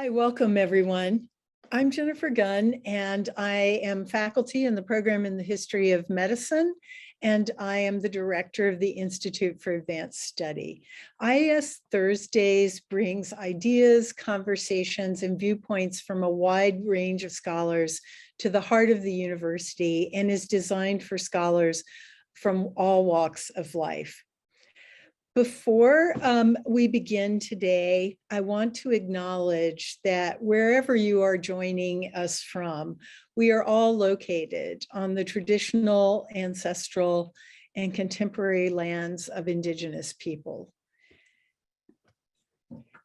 Hi, welcome everyone. I'm Jennifer Gunn, and I am faculty in the program in the history of medicine, and I am the director of the Institute for Advanced Study. IAS Thursdays brings ideas, conversations, and viewpoints from a wide range of scholars to the heart of the university and is designed for scholars from all walks of life. Before we begin today, I want to acknowledge that wherever you are joining us from, we are all located on the traditional, ancestral, and contemporary lands of Indigenous people.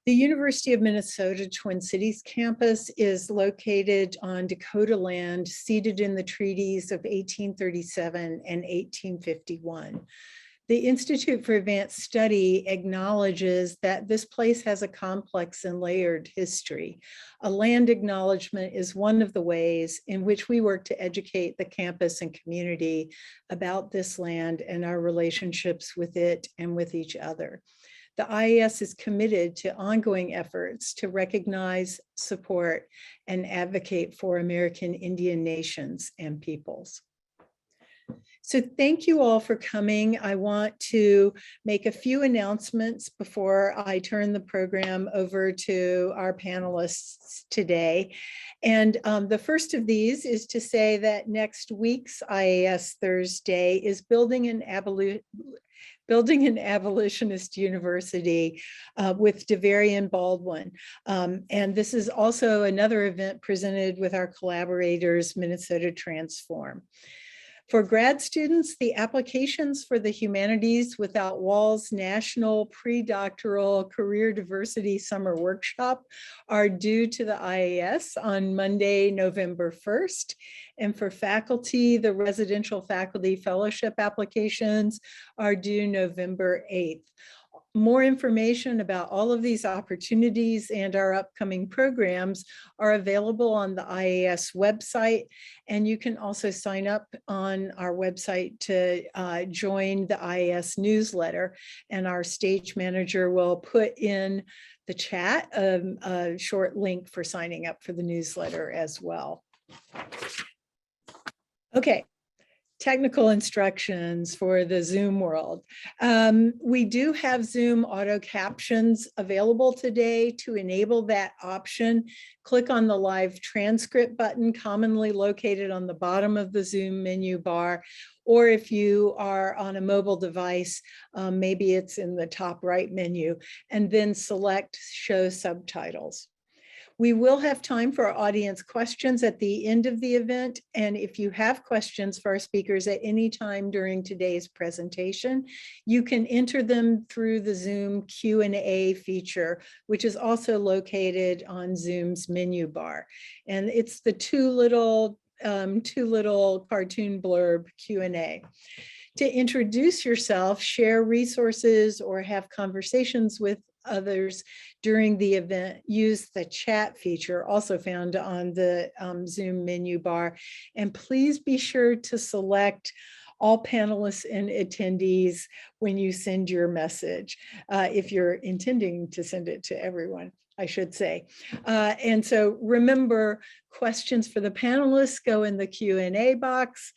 The University of Minnesota Twin Cities campus is located on Dakota land ceded in the treaties of 1837 and 1851. The Institute for Advanced Study acknowledges that this place has a complex and layered history. A land acknowledgement is one of the ways in which we work to educate the campus and community about this land and our relationships with it and with each other. The IAS is committed to ongoing efforts to recognize, support, and advocate for American Indian nations and peoples. So thank you all for coming. I want to make a few announcements before I turn the program over to our panelists today. And the first of these is to say that next week's IAS Thursday is Building an Abolitionist University with DeVarian Baldwin. And this is also another event presented with our collaborators, Minnesota Transform. For grad students, the applications for the Humanities Without Walls National Pre-Doctoral Career Diversity Summer Workshop are due to the IAS on Monday, November 1st. And for faculty, the Residential Faculty Fellowship applications are due November 8th. More information about all of these opportunities and our upcoming programs are available on the IAS website, and you can also sign up on our website to join the IAS newsletter, and our stage manager will put in the chat a short link for signing up for the newsletter as well. Okay. Technical instructions for the Zoom world. We do have Zoom auto captions available today. To enable that option, click on the live transcript button commonly located on the bottom of the Zoom menu bar, or if you are on a mobile device, maybe it's in the top right menu, and then select show subtitles. We will have time for our audience questions at the end of the event. And if you have questions for our speakers at any time during today's presentation, you can enter them through the Zoom Q&A feature, which is also located on Zoom's menu bar. And it's the two little cartoon blurb Q&A. To introduce yourself, share resources, or have conversations with others during the event, use the chat feature also found on the Zoom menu bar. And please be sure to select all panelists and attendees when you send your message, if you're intending to send it to everyone, I should say. And so remember, questions for the panelists go in the Q&A box.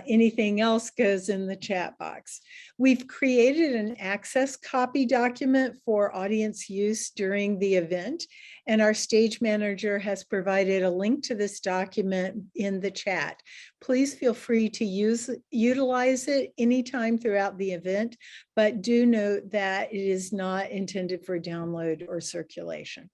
Anything else goes in the chat box. We've created an access copy document for audience use during the event, and our stage manager has provided a link to this document in the chat. Please feel free to utilize it anytime throughout the event, but do note that it is not intended for download or circulation.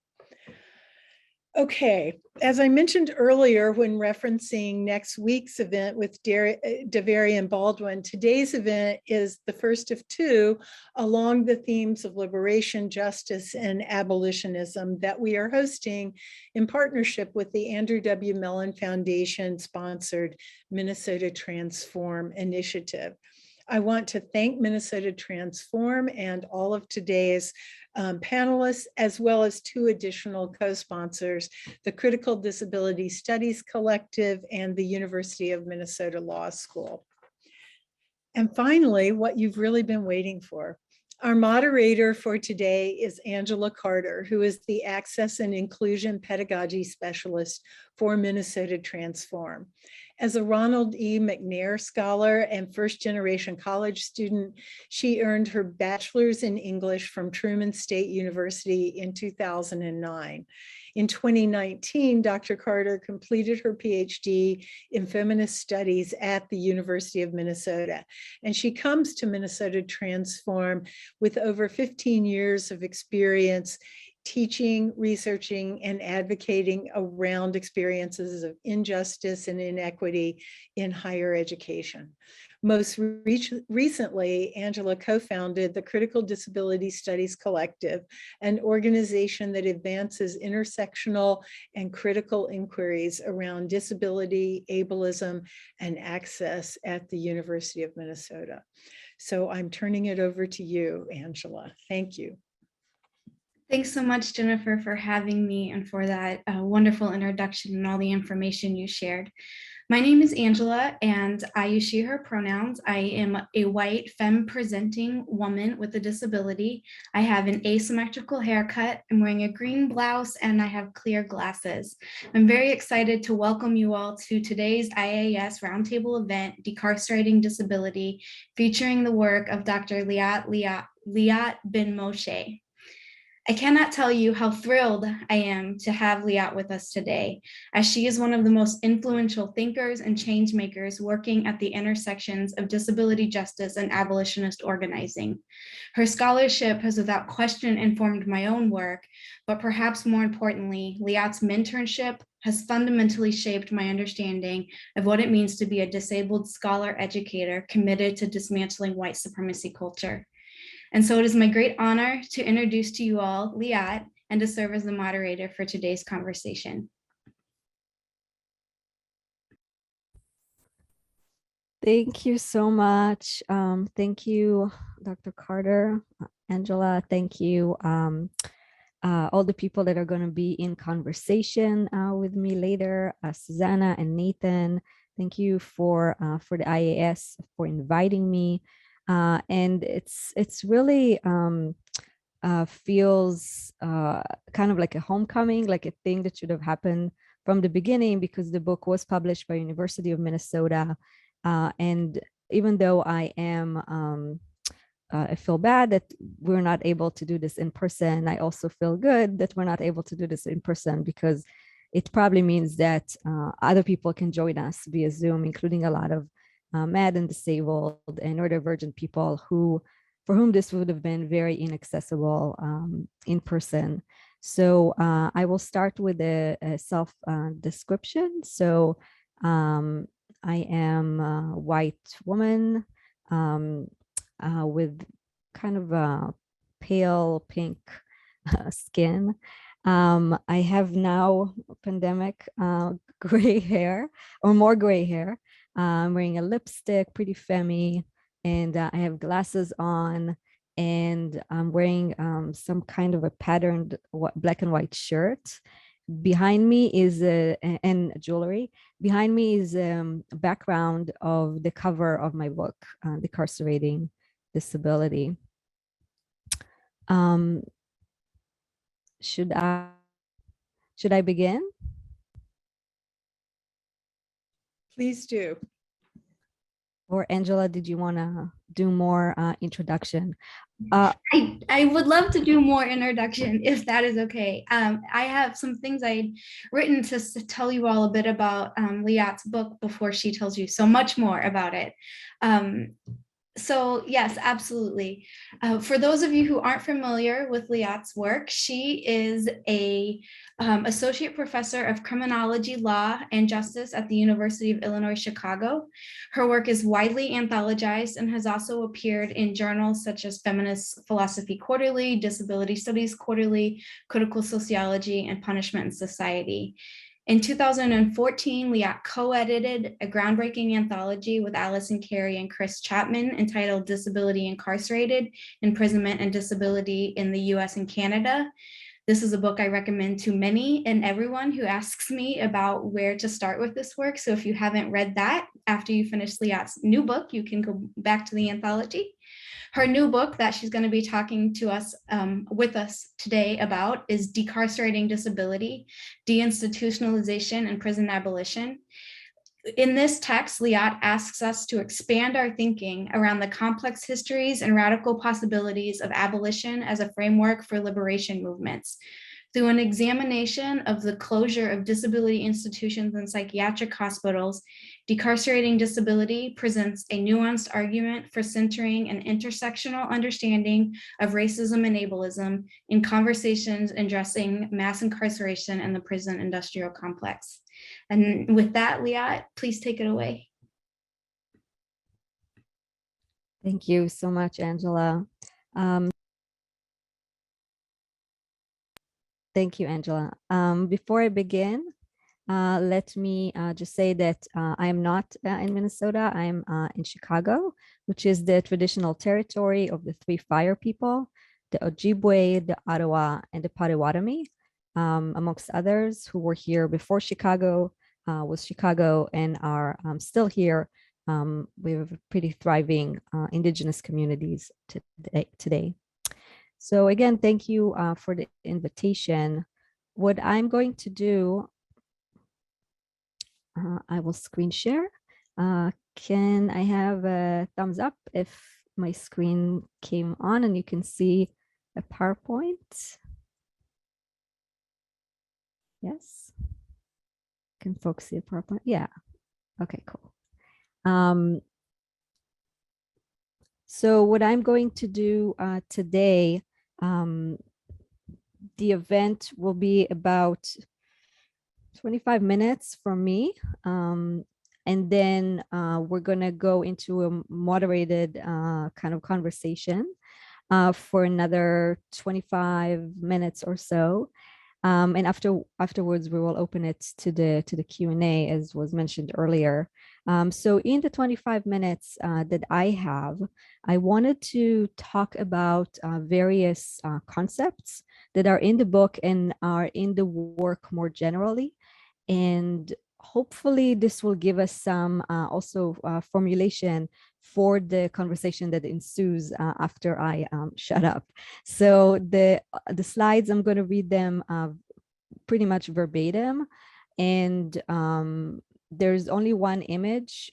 Okay, as I mentioned earlier when referencing next week's event with DeVarian Baldwin, today's event is the first of two along the themes of liberation, justice, and abolitionism that we are hosting in partnership with the Andrew W. Mellon Foundation sponsored Minnesota Transform initiative. I want to thank Minnesota Transform and all of today's panelists, as well as two additional co-sponsors, the Critical Disability Studies Collective and the University of Minnesota Law School. And finally, what you've really been waiting for, Our moderator for today is Angela Carter, who is the Access and Inclusion Pedagogy Specialist for Minnesota Transform. As a Ronald E. McNair Scholar and first-generation college student, she earned her bachelor's in English from Truman State University in 2009. In 2019, Dr. Carter completed her PhD in feminist studies at the University of Minnesota, and she comes to Minnesota Transform with over 15 years of experience teaching, researching, and advocating around experiences of injustice and inequity in higher education. Most recently, Angela co-founded the Critical Disability Studies Collective, an organization that advances intersectional and critical inquiries around disability, ableism, and access at the University of Minnesota. So I'm turning it over to you, Angela. Thank you. Thanks so much, Jennifer, for having me and for that wonderful introduction and all the information you shared. My name is Angela, and I use she, her pronouns. I am a white, femme-presenting woman with a disability. I have an asymmetrical haircut. I'm wearing a green blouse, and I have clear glasses. I'm very excited to welcome you all to today's IAS roundtable event, Decarcerating Disability, featuring the work of Dr. Liat Ben-Moshe. I cannot tell you how thrilled I am to have Liat with us today, as she is one of the most influential thinkers and change makers working at the intersections of disability justice and abolitionist organizing. Her scholarship has without question informed my own work, but perhaps more importantly, Liat's mentorship has fundamentally shaped my understanding of what it means to be a disabled scholar educator committed to dismantling white supremacy culture. And so it is my great honor to introduce to you all Liat and to serve as the moderator for today's conversation. Thank you so much. Thank you, Dr. Carter, Angela. Thank you, all the people that are going to be in conversation with me later, Susanna and Nathan. Thank you for the IAS for inviting me. And it's really feels kind of like a homecoming, like a thing that should have happened from the beginning, because the book was published by University of Minnesota. And even though I feel bad that we're not able to do this in person, I also feel good that we're not able to do this in person, because it probably means that other people can join us via Zoom, including a lot of mad and disabled and neurodivergent people for whom this would have been very inaccessible in person. So I will start with a self description. So I am a white woman with kind of a pale pink skin. I have now pandemic gray hair, or more gray hair. I'm wearing a lipstick, pretty femmy, and I have glasses on, and I'm wearing some kind of a patterned black and white shirt. Behind me is and jewelry. Behind me is a background of the cover of my book, Decarcerating Disability. Should I begin? Please do. Or Angela, did you want to do more introduction? I would love to do more introduction, if that is okay. I have some things I'd written to tell you all a bit about Liat's book before she tells you so much more about it. So yes, absolutely. For those of you who aren't familiar with Liat's work, she is a associate professor of criminology, law, and justice at the University of Illinois, Chicago. Her work is widely anthologized and has also appeared in journals such as Feminist Philosophy Quarterly, Disability Studies Quarterly, Critical Sociology, and Punishment and Society. In 2014, Liat co-edited a groundbreaking anthology with Allison Carey and Chris Chapman entitled Disability Incarcerated, Imprisonment and Disability in the US and Canada. This is a book I recommend to many and everyone who asks me about where to start with this work. So if you haven't read that, after you finish Liat's new book, you can go back to the anthology. Her new book that she's going to be talking to us with us today about is Decarcerating Disability, Deinstitutionalization and Prison Abolition. In this text, Liat asks us to expand our thinking around the complex histories and radical possibilities of abolition as a framework for liberation movements. Through an examination of the closure of disability institutions and psychiatric hospitals, Decarcerating Disability presents a nuanced argument for centering an intersectional understanding of racism and ableism in conversations addressing mass incarceration and the prison industrial complex. And with that, Liat, please take it away. Thank you so much, Angela. Thank you, Angela. Before I begin, let me just say that I am not in Minnesota. I'm in Chicago, which is the traditional territory of the three fire people, the Ojibwe, the Ottawa, and the Potawatomi, amongst others who were here before Chicago was Chicago and are still here. We have pretty thriving Indigenous communities today. So again, thank you for the invitation. What I'm going to do, I will screen share. Can I have a thumbs up if my screen came on and you can see a PowerPoint? Yes. Can folks see a PowerPoint? Yeah. Okay, cool. So what I'm going to do today, the event will be about 25 minutes from me. And then we're going to go into a moderated kind of conversation for another 25 minutes or so. And afterwards, we will open it to the Q&A, as was mentioned earlier. So in the 25 minutes that I have, I wanted to talk about various concepts that are in the book and are in the work more generally. And hopefully this will give us some also formulation for the conversation that ensues after I shut up. So the slides, I'm going to read them pretty much verbatim. And there's only one image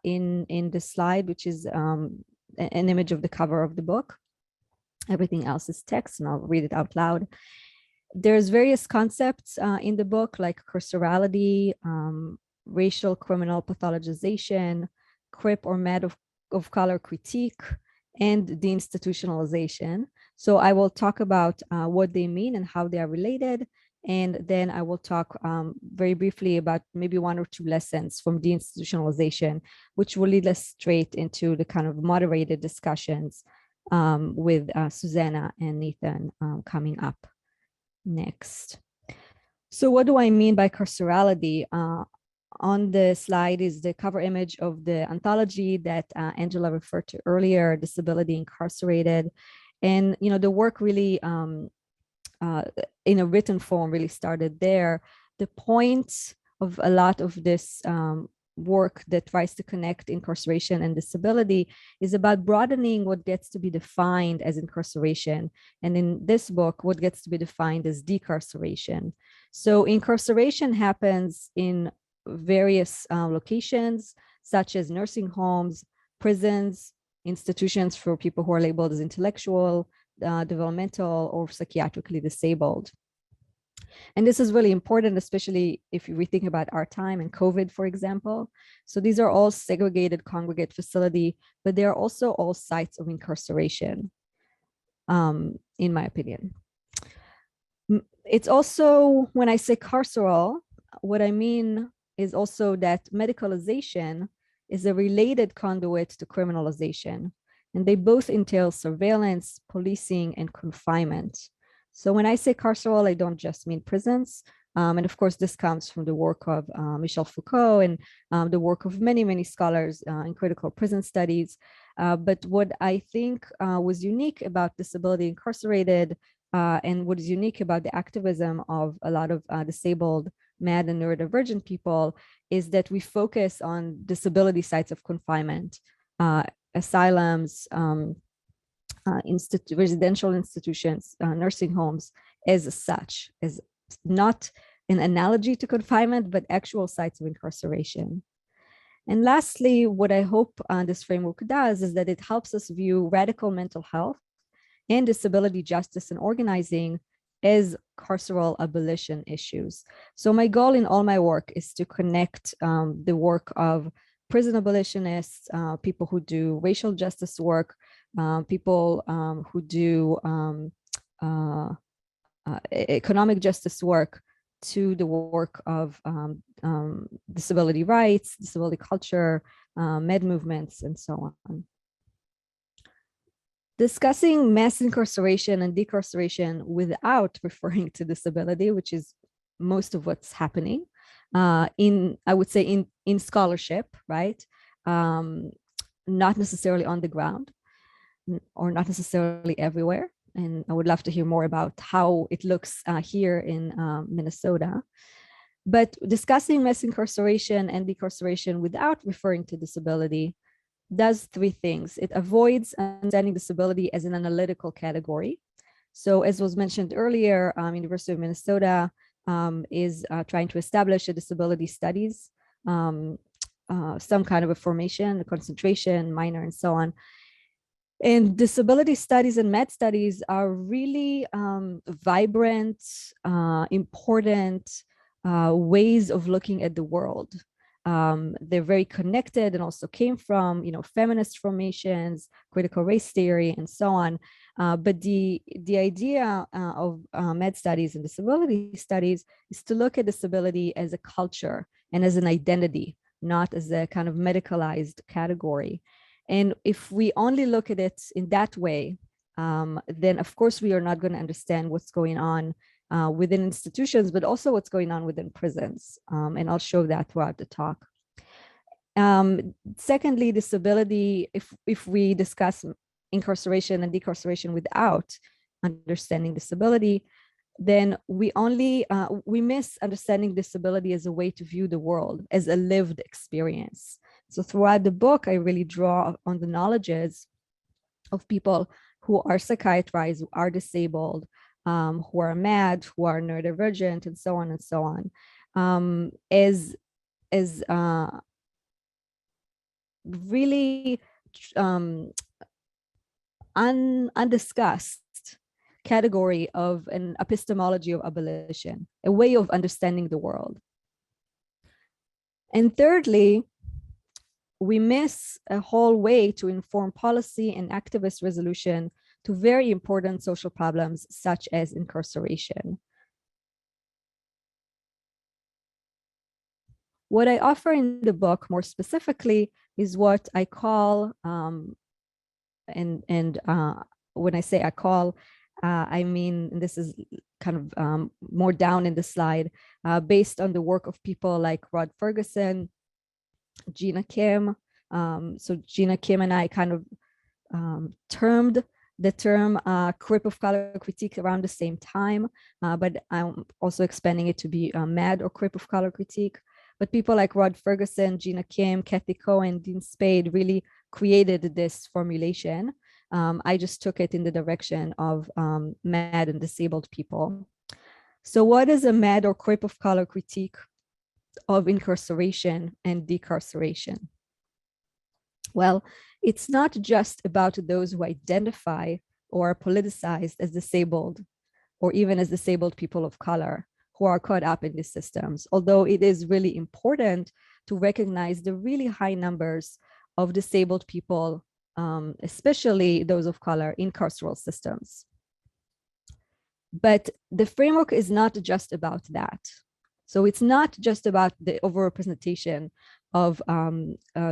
in the slide, which is an image of the cover of the book. Everything else is text, and I'll read it out loud. There's various concepts in the book, like carcerality, racial criminal pathologization, CRIP or man of color critique, and deinstitutionalization. So I will talk about what they mean and how they are related. And then I will talk very briefly about maybe one or two lessons from deinstitutionalization, which will lead us straight into the kind of moderated discussions with Susanna and Nathan coming up next. So what do I mean by carcerality? On the slide is the cover image of the anthology that Angela referred to earlier, Disability Incarcerated. And, you know, the work really, in a written form, really started there. The point of a lot of this work that tries to connect incarceration and disability is about broadening what gets to be defined as incarceration. And in this book, what gets to be defined as decarceration. So incarceration happens in various locations, such as nursing homes, prisons, institutions for people who are labeled as intellectual, developmental, or psychiatrically disabled. And this is really important, especially if we think about our time and COVID, for example. So these are all segregated congregate facility, but they are also all sites of incarceration, in my opinion. It's also, when I say carceral, what I mean is also that medicalization is a related conduit to criminalization, and they both entail surveillance, policing, and confinement. So when I say carceral, I don't just mean prisons. And of course, this comes from the work of Michel Foucault and the work of many, many scholars in critical prison studies. But what I think was unique about Disability Incarcerated And what is unique about the activism of a lot of disabled, mad, and neurodivergent people is that we focus on disability sites of confinement, asylums, residential institutions, nursing homes as such, as not an analogy to confinement, but actual sites of incarceration. And lastly, what I hope this framework does is that it helps us view radical mental health and disability justice and organizing as carceral abolition issues. So my goal in all my work is to connect the work of prison abolitionists, people who do racial justice work, people who do economic justice work, to the work of disability rights, disability culture, med movements, and so on. Discussing mass incarceration and decarceration without referring to disability, which is most of what's happening I would say in scholarship, right? Not necessarily on the ground or not necessarily everywhere. And I would love to hear more about how it looks here in Minnesota. But discussing mass incarceration and decarceration without referring to disability does three things. It avoids understanding disability as an analytical category. So as was mentioned earlier, University of Minnesota is trying to establish a disability studies, some kind of a formation, a concentration, minor, and so on. And disability studies and med studies are really vibrant, important ways of looking at the world. They're very connected and also came from, feminist formations, critical race theory, and so on. But the idea of med studies and disability studies is to look at disability as a culture and as an identity, not as a kind of medicalized category. And if we only look at it in that way, then of course we are not going to understand what's going on within institutions, but also what's going on within prisons. And I'll show that throughout the talk. Secondly, disability, if we discuss incarceration and decarceration without understanding disability, then we miss understanding disability as a way to view the world, as a lived experience. So throughout the book, I really draw on the knowledges of people who are psychiatrized, who are disabled, who are mad, who are neurodivergent, and so on and so on, as really undiscussed category of an epistemology of abolition, a way of understanding the world. And thirdly, we miss a whole way to inform policy and activist resolution to very important social problems such as incarceration. What I offer in the book more specifically is what I call, when I say I call, I mean, this is kind of more down in the slide, based on the work of people like Rod Ferguson, Gina Kim. So Gina Kim and I kind of termed the term crip of color critique around the same time, but I'm also expanding it to be mad or crip of color critique. But people like Rod Ferguson, Gina Kim, Kathy Cohen, Dean Spade really created this formulation. I just took it in the direction of mad and disabled people. So what is a mad or crip of color critique of incarceration and decarceration? Well, it's not just about those who identify or are politicized as disabled, or even as disabled people of color who are caught up in these systems, although it is really important to recognize the really high numbers of disabled people, especially those of color, in carceral systems. But the framework is not just about that. So it's not just about the overrepresentation of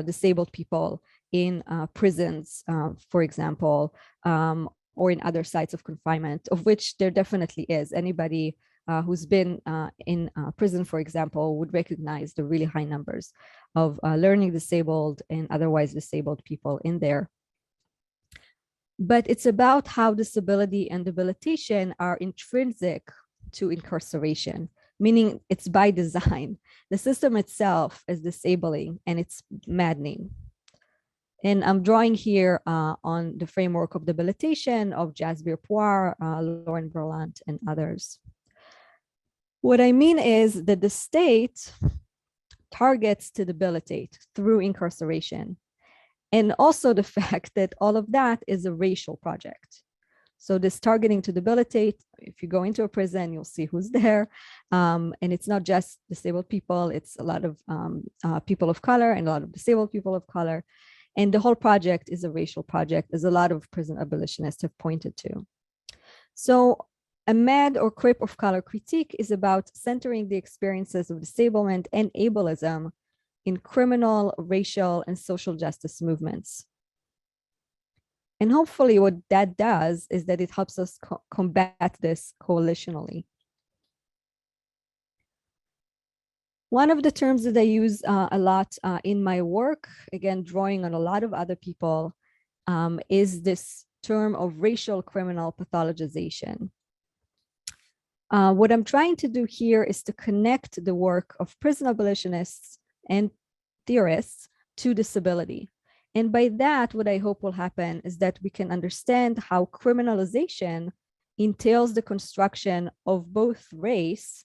disabled people in prisons, for example, or in other sites of confinement, of which there definitely is. Anybody who's been in prison, for example, would recognize the really high numbers of learning disabled and otherwise disabled people in there. but it's about how disability and debilitation are intrinsic to incarceration, meaning it's by design. The system itself is disabling and it's maddening. And I'm drawing here on the framework of debilitation of Jasbir Puar, Lauren Berlant, and others. What I mean is that the state targets to debilitate through incarceration. And also the fact that all of that is a racial project. So this targeting to debilitate, if you go into a prison, you'll see who's there. And it's not just disabled people, it's a lot of people of color and a lot of disabled people of color. And the whole project is a racial project, as a lot of prison abolitionists have pointed to. So a MAD or CRIP of color critique is about centering the experiences of disablement and ableism in criminal, racial, and social justice movements. And hopefully what that does is that it helps us combat this coalitionally. One of the terms that I use a lot in my work, again, drawing on a lot of other people, is this term of racial criminal pathologization. What I'm trying to do here is to connect the work of prison abolitionists and theorists to disability. And by that, what I hope will happen is that we can understand how criminalization entails the construction of both race,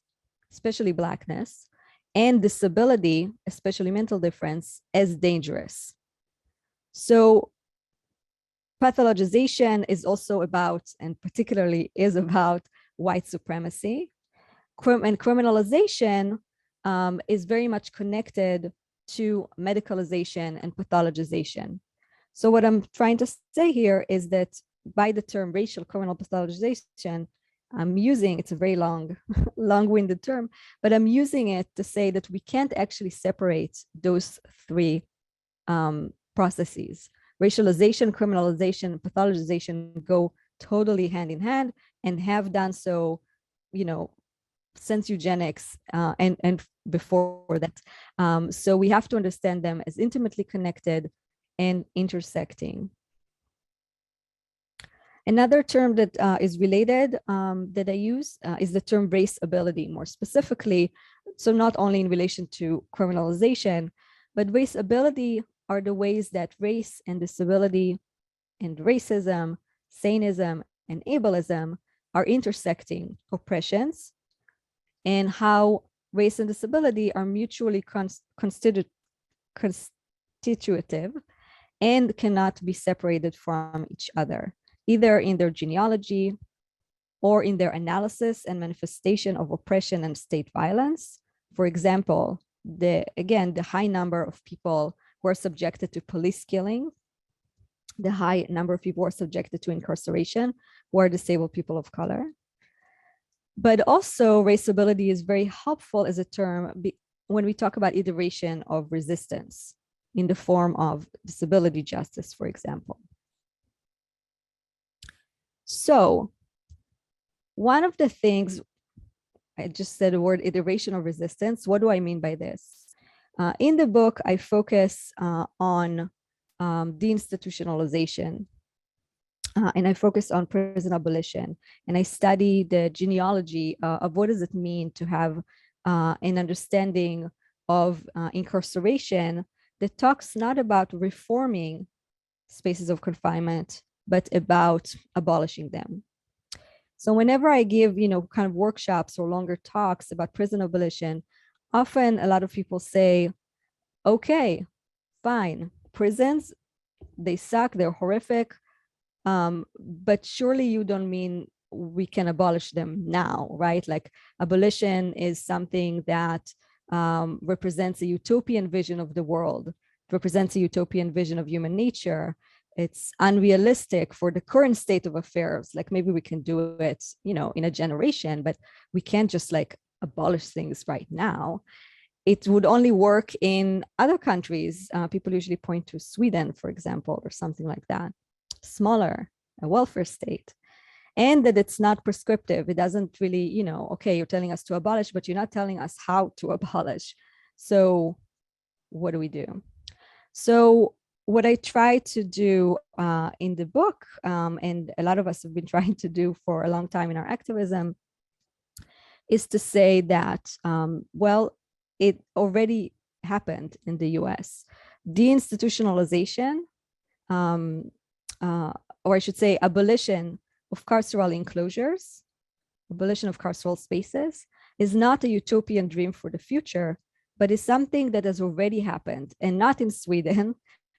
especially Blackness, and disability, especially mental difference, as dangerous. So pathologization is also about, and particularly is about, white supremacy. And criminalization is very much connected to medicalization and pathologization. So what I'm trying to say here is that by the term racial criminal pathologization, I'm using, it's a very long-winded term, but I'm using it to say that we can't actually separate those three processes. Racialization, criminalization, and pathologization go totally hand in hand and have done so, since eugenics and before that. So we have to understand them as intimately connected and intersecting. Another term that is related that I use is the term race ability, more specifically. So not only in relation to criminalization, but race ability are the ways that race and disability and racism, saneism, and ableism are intersecting oppressions, and how race and disability are mutually constitutive and cannot be separated from each other, either in their genealogy or in their analysis and manifestation of oppression and state violence. For example, the high number of people who are subjected to police killing, the high number of people who are subjected to incarceration, who are disabled people of color. But also raceability is very helpful as a term when we talk about iteration of resistance in the form of disability justice, for example. So one of the things, I just said the word iteration of resistance. What do I mean by this? In the book, I focus on deinstitutionalization. And I focus on prison abolition, and I study the genealogy of what does it mean to have an understanding of incarceration that talks not about reforming spaces of confinement, but about abolishing them. So whenever I give, kind of workshops or longer talks about prison abolition, often a lot of people say, okay, fine, prisons, they suck, they're horrific. But surely you don't mean we can abolish them now, right? Like abolition is something that represents a utopian vision of the world. It represents a utopian vision of human nature. It's unrealistic for the current state of affairs. Like maybe we can do it, in a generation, but we can't just like abolish things right now. It would only work in other countries. People usually point to Sweden, for example, or something like that. Smaller, a welfare state, and that it's not prescriptive. It doesn't really, okay, you're telling us to abolish, but you're not telling us how to abolish. So what do we do? So what I try to do in the book, and a lot of us have been trying to do for a long time in our activism, is to say that, well, it already happened in the US. Deinstitutionalization, or I should say abolition of carceral enclosures, abolition of carceral spaces, is not a utopian dream for the future, but is something that has already happened, and not in Sweden,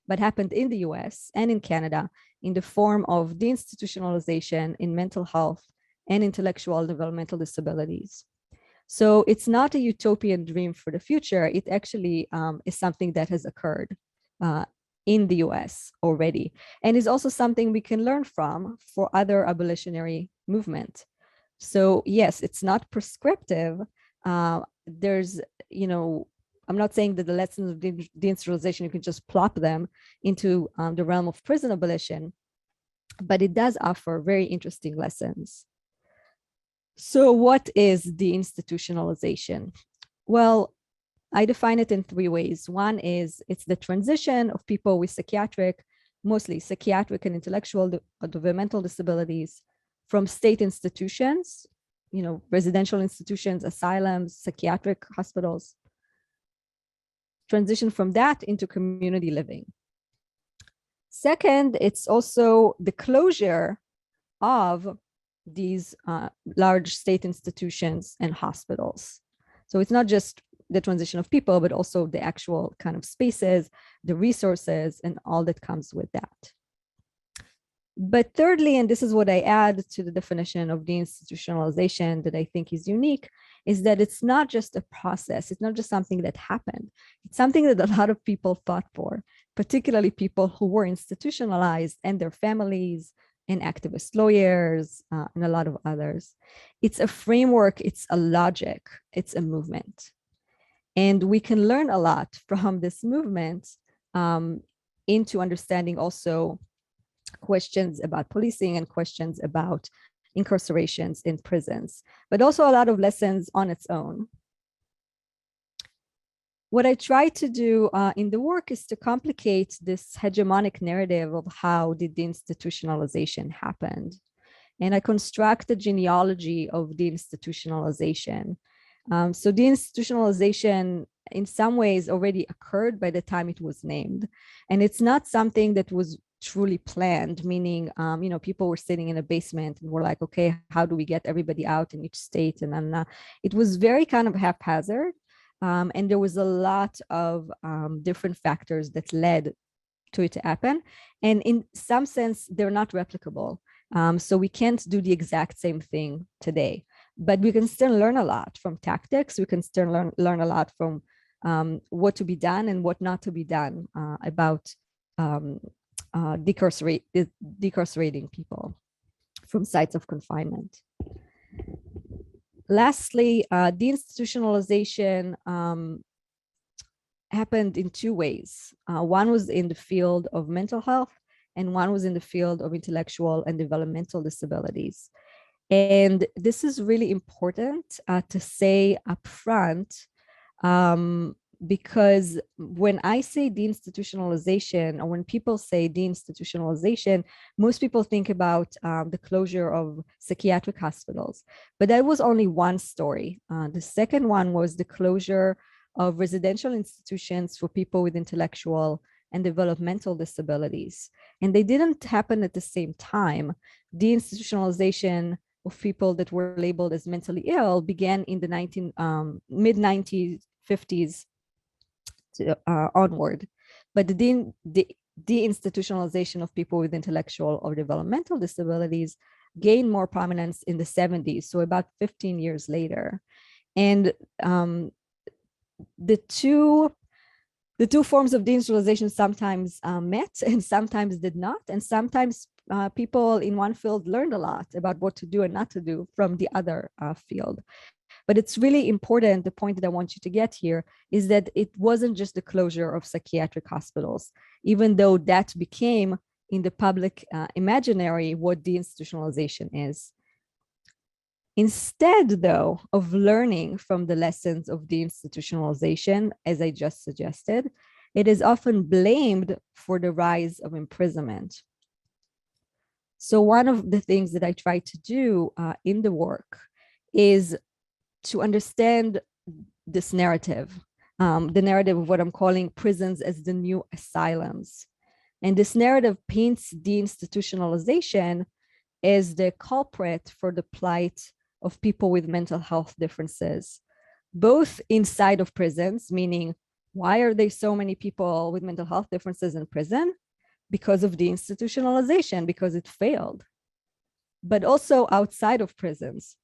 but happened in the US and in Canada in the form of deinstitutionalization in mental health and intellectual and developmental disabilities. So it's not a utopian dream for the future. It actually is something that has occurred in the US already, and is also something we can learn from for other abolitionary movement. So yes, it's not prescriptive. There's, you know, I'm not saying that the lessons of deinstitutionalization, you can just plop them into the realm of prison abolition, but it does offer very interesting lessons. So what is deinstitutionalization? Well, I define it in three ways. One is it's the transition of people with psychiatric, mostly psychiatric and intellectual developmental disabilities from state institutions, you know, residential institutions, asylums, psychiatric hospitals, transition from that into community living. Second, it's also the closure of these large state institutions and hospitals. So it's not just the transition of people, but also the actual kind of spaces, the resources, and all that comes with that. But thirdly, and this is what I add to the definition of deinstitutionalization that I think is unique, is that it's not just a process. It's not just something that happened. It's something that a lot of people fought for, particularly people who were institutionalized and their families and activist lawyers and a lot of others. It's a framework, it's a logic, it's a movement. And we can learn a lot from this movement into understanding also questions about policing and questions about incarcerations in prisons, but also a lot of lessons on its own. What I try to do in the work is to complicate this hegemonic narrative of how the deinstitutionalization happened. And I construct the genealogy of deinstitutionalization. So deinstitutionalization in some ways already occurred by the time it was named. And it's not something that was truly planned, meaning, you know, people were sitting in a basement and were like, okay, how do we get everybody out in each state? And then it was very kind of haphazard. And there was a lot of different factors that led to it to happen. And in some sense, they're not replicable. So we can't do the exact same thing today, but we can still learn a lot from tactics. We can still learn a lot from what to be done and what not to be done about decarcerating people from sites of confinement. Lastly, deinstitutionalization happened in two ways. One was in the field of mental health, and one was in the field of intellectual and developmental disabilities. And this is really important to say upfront, because when I say deinstitutionalization, or when people say deinstitutionalization, most people think about the closure of psychiatric hospitals, but that was only one story. The second one was the closure of residential institutions for people with intellectual and developmental disabilities. And they didn't happen at the same time. Deinstitutionalization of people that were labeled as mentally ill began in the mid-1950s onward. But the deinstitutionalization of people with intellectual or developmental disabilities gained more prominence in the 70s, so about 15 years later. And the two forms of deinstitutionalization sometimes met and sometimes did not, and sometimes people in one field learned a lot about what to do and not to do from the other field. But it's really important, the point that I want you to get here is that it wasn't just the closure of psychiatric hospitals, even though that became in the public imaginary what deinstitutionalization is. Instead, though, of learning from the lessons of deinstitutionalization, as I just suggested, it is often blamed for the rise of imprisonment. So one of the things that I try to do in the work is to understand this narrative, the narrative of what I'm calling prisons as the new asylums. And this narrative paints deinstitutionalization as the culprit for the plight of people with mental health differences, both inside of prisons, meaning why are there so many people with mental health differences in prison? Because of deinstitutionalization, because it failed. But also outside of prisons.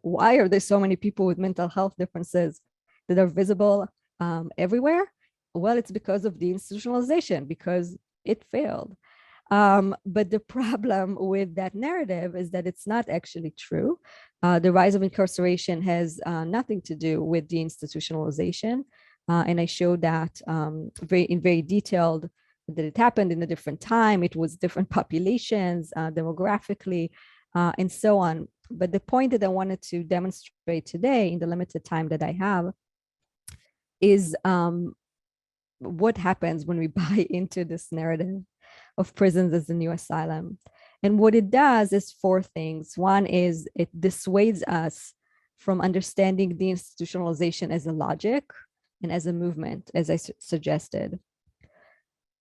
Why are there so many people with mental health differences that are visible everywhere? Well, it's because of deinstitutionalization, because it failed. But the problem with that narrative is that it's not actually true. The rise of incarceration has nothing to do with deinstitutionalization. And I showed that in very detailed that it happened in a different time. It was different populations, demographically, and so on. But the point that I wanted to demonstrate today in the limited time that I have is what happens when we buy into this narrative of prisons as the new asylum. And what it does is four things. One is it dissuades us from understanding deinstitutionalization as a logic and as a movement, as I suggested.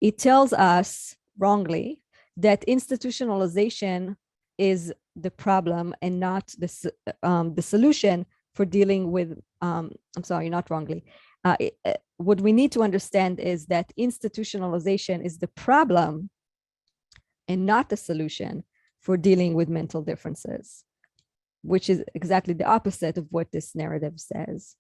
It tells us wrongly that institutionalization is the problem and not the solution for dealing with, I'm sorry, not wrongly. What we need to understand is that institutionalization is the problem and not the solution for dealing with mental differences, which is exactly the opposite of what this narrative says.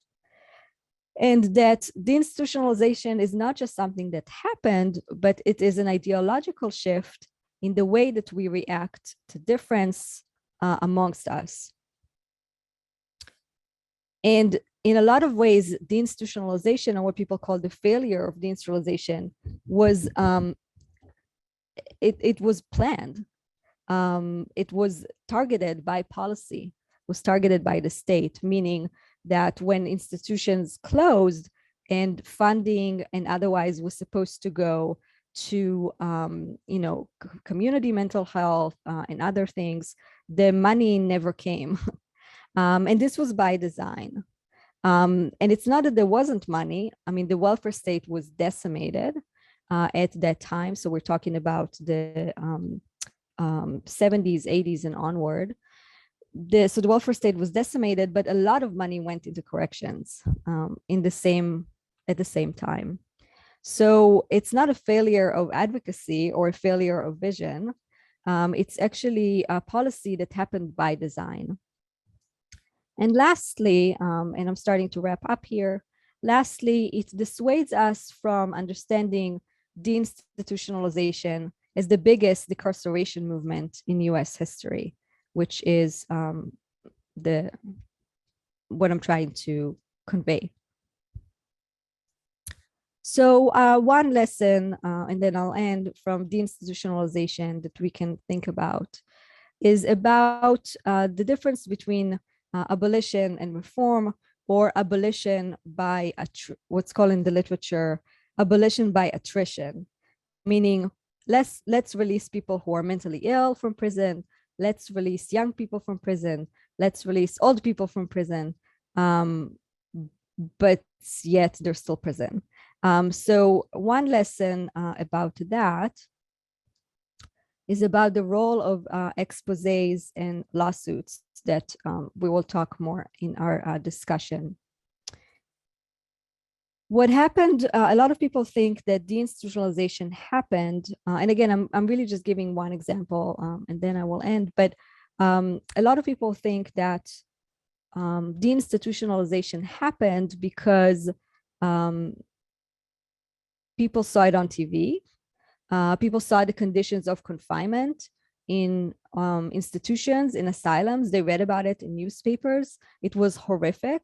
And that deinstitutionalization is not just something that happened, but it is an ideological shift in the way that we react to difference amongst us. And in a lot of ways, deinstitutionalization, or what people call the failure of deinstitutionalization, was it was planned. It was targeted by policy, was targeted by the state, meaning that when institutions closed and funding and otherwise was supposed to go to community mental health and other things, the money never came. And this was by design. And it's not that there wasn't money. I mean, the welfare state was decimated at that time. So we're talking about the 70s, 80s and onward. So the welfare state was decimated, but a lot of money went into corrections at the same time. So it's not a failure of advocacy or a failure of vision. It's actually a policy that happened by design. And lastly, and I'm starting to wrap up here, lastly, it dissuades us from understanding deinstitutionalization as the biggest decarceration movement in US history, which is what I'm trying to convey. So one lesson, and then I'll end, from deinstitutionalization that we can think about is about the difference between abolition and reform, or abolition by what's called in the literature abolition by attrition, meaning let's release people who are mentally ill from prison, let's release young people from prison, let's release old people from prison, but yet they're still prison. So one lesson about that is about the role of exposés and lawsuits that we will talk more in our discussion. What happened, a lot of people think that deinstitutionalization happened, and again, I'm really just giving one example and then I will end, but a lot of people think that deinstitutionalization happened because people saw it on TV. People saw the conditions of confinement in institutions, in asylums. They read about it in newspapers. It was horrific.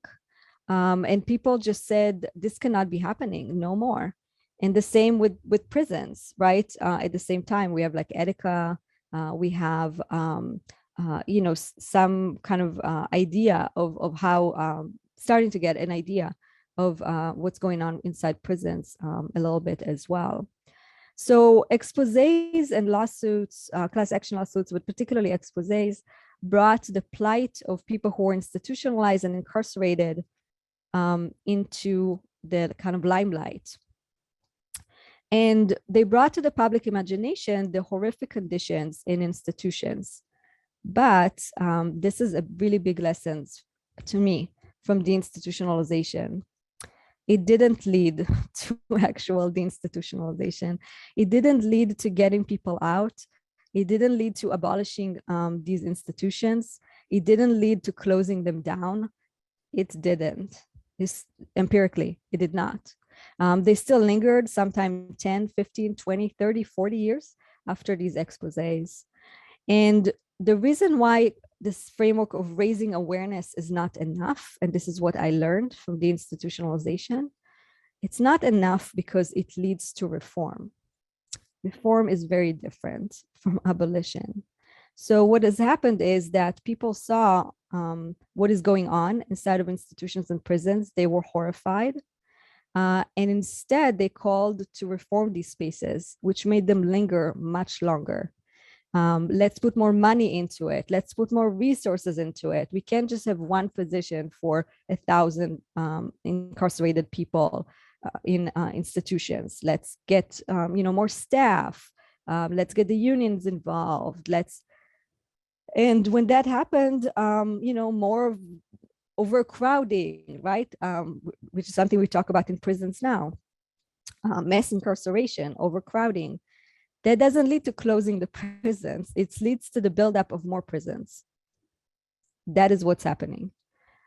And people just said, this cannot be happening, no more. And the same with prisons, right? At the same time, we have like Etika, we have, some kind of idea of how, starting to get an idea of what's going on inside prisons a little bit as well. So exposés and lawsuits, class action lawsuits, but particularly exposés, brought the plight of people who were institutionalized and incarcerated into the kind of limelight. And they brought to the public imagination the horrific conditions in institutions. But this is a really big lesson to me from deinstitutionalization. It didn't lead to actual deinstitutionalization. It didn't lead to getting people out. It didn't lead to abolishing these institutions. It didn't lead to closing them down. It didn't. Empirically, it did not. They still lingered sometime 10, 15, 20, 30, 40 years after these exposés. And the reason why this framework of raising awareness is not enough, and this is what I learned from the institutionalization, it's not enough because it leads to reform. Reform is very different from abolition. So what has happened is that people saw what is going on inside of institutions and prisons. They were horrified. And instead, they called to reform these spaces, which made them linger much longer. Let's put more money into it. Let's put more resources into it. We can't just have one position for 1,000 incarcerated people in institutions. Let's get more staff. Let's get the unions involved. And when that happened, more overcrowding, right? Which is something we talk about in prisons now. Mass incarceration, overcrowding. That doesn't lead to closing the prisons. It leads to the buildup of more prisons. That is what's happening.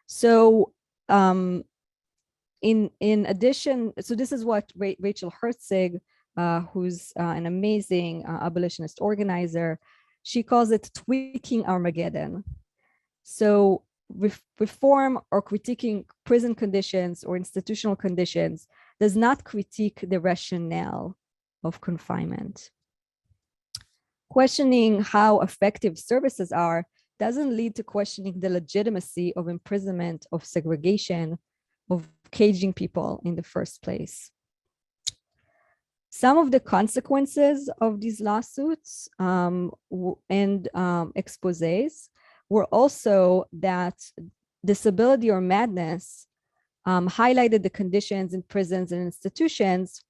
So in addition, so this is what Rachel Herzig, who's an amazing abolitionist organizer, she calls it tweaking Armageddon. So reform or critiquing prison conditions or institutional conditions does not critique the rationale of confinement. Questioning how effective services are doesn't lead to questioning the legitimacy of imprisonment, of segregation, of caging people in the first place. Some of the consequences of these lawsuits and exposés were also that disability or madness highlighted the conditions in prisons and institutions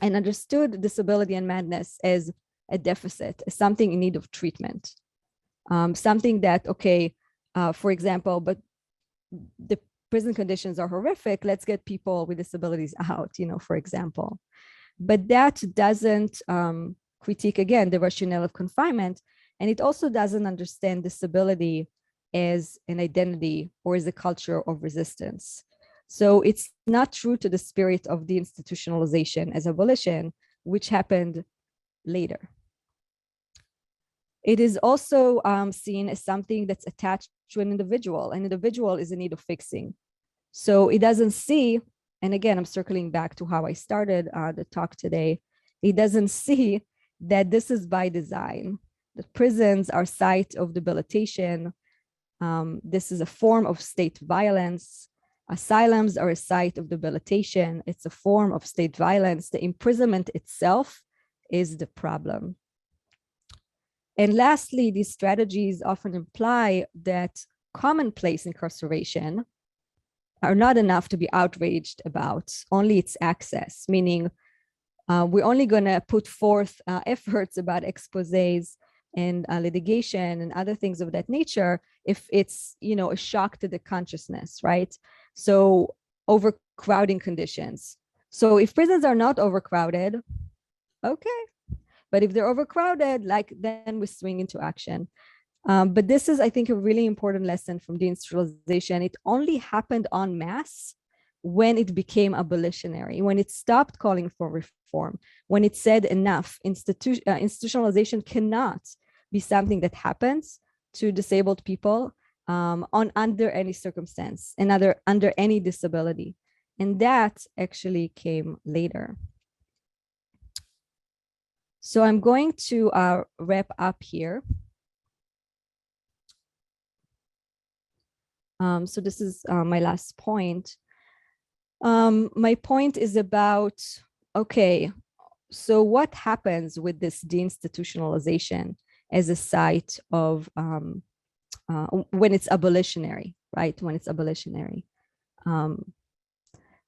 and understood disability and madness as a deficit, as something in need of treatment. Something that, okay, for example, but the prison conditions are horrific, let's get people with disabilities out, for example. But that doesn't critique, again, the rationale of confinement, and it also doesn't understand disability as an identity or as a culture of resistance. So it's not true to the spirit of deinstitutionalization as abolition, which happened later. It is also seen as something that's attached to an individual. An individual is in need of fixing. So it doesn't see, and again, I'm circling back to how I started the talk today, it doesn't see that this is by design. The prisons are site of debilitation. This is a form of state violence. Asylums are a site of debilitation. It's a form of state violence. The imprisonment itself is the problem. And lastly, these strategies often imply that commonplace incarceration are not enough to be outraged about, only its access, meaning we're only going to put forth efforts about exposés and litigation and other things of that nature if it's, a shock to the consciousness, right? So overcrowding conditions. So if prisons are not overcrowded, okay. But if they're overcrowded, then we swing into action. But this is, I think, a really important lesson from deinstitutionalization. It only happened en masse when it became abolitionary, when it stopped calling for reform, when it said enough. Institutionalization cannot be something that happens to disabled people under any circumstance and under any disability. And that actually came later. So I'm going to wrap up here. So this is my last point. My point is about, okay, so what happens with this deinstitutionalization as a site of, when it's abolitionary, right? When it's abolitionary.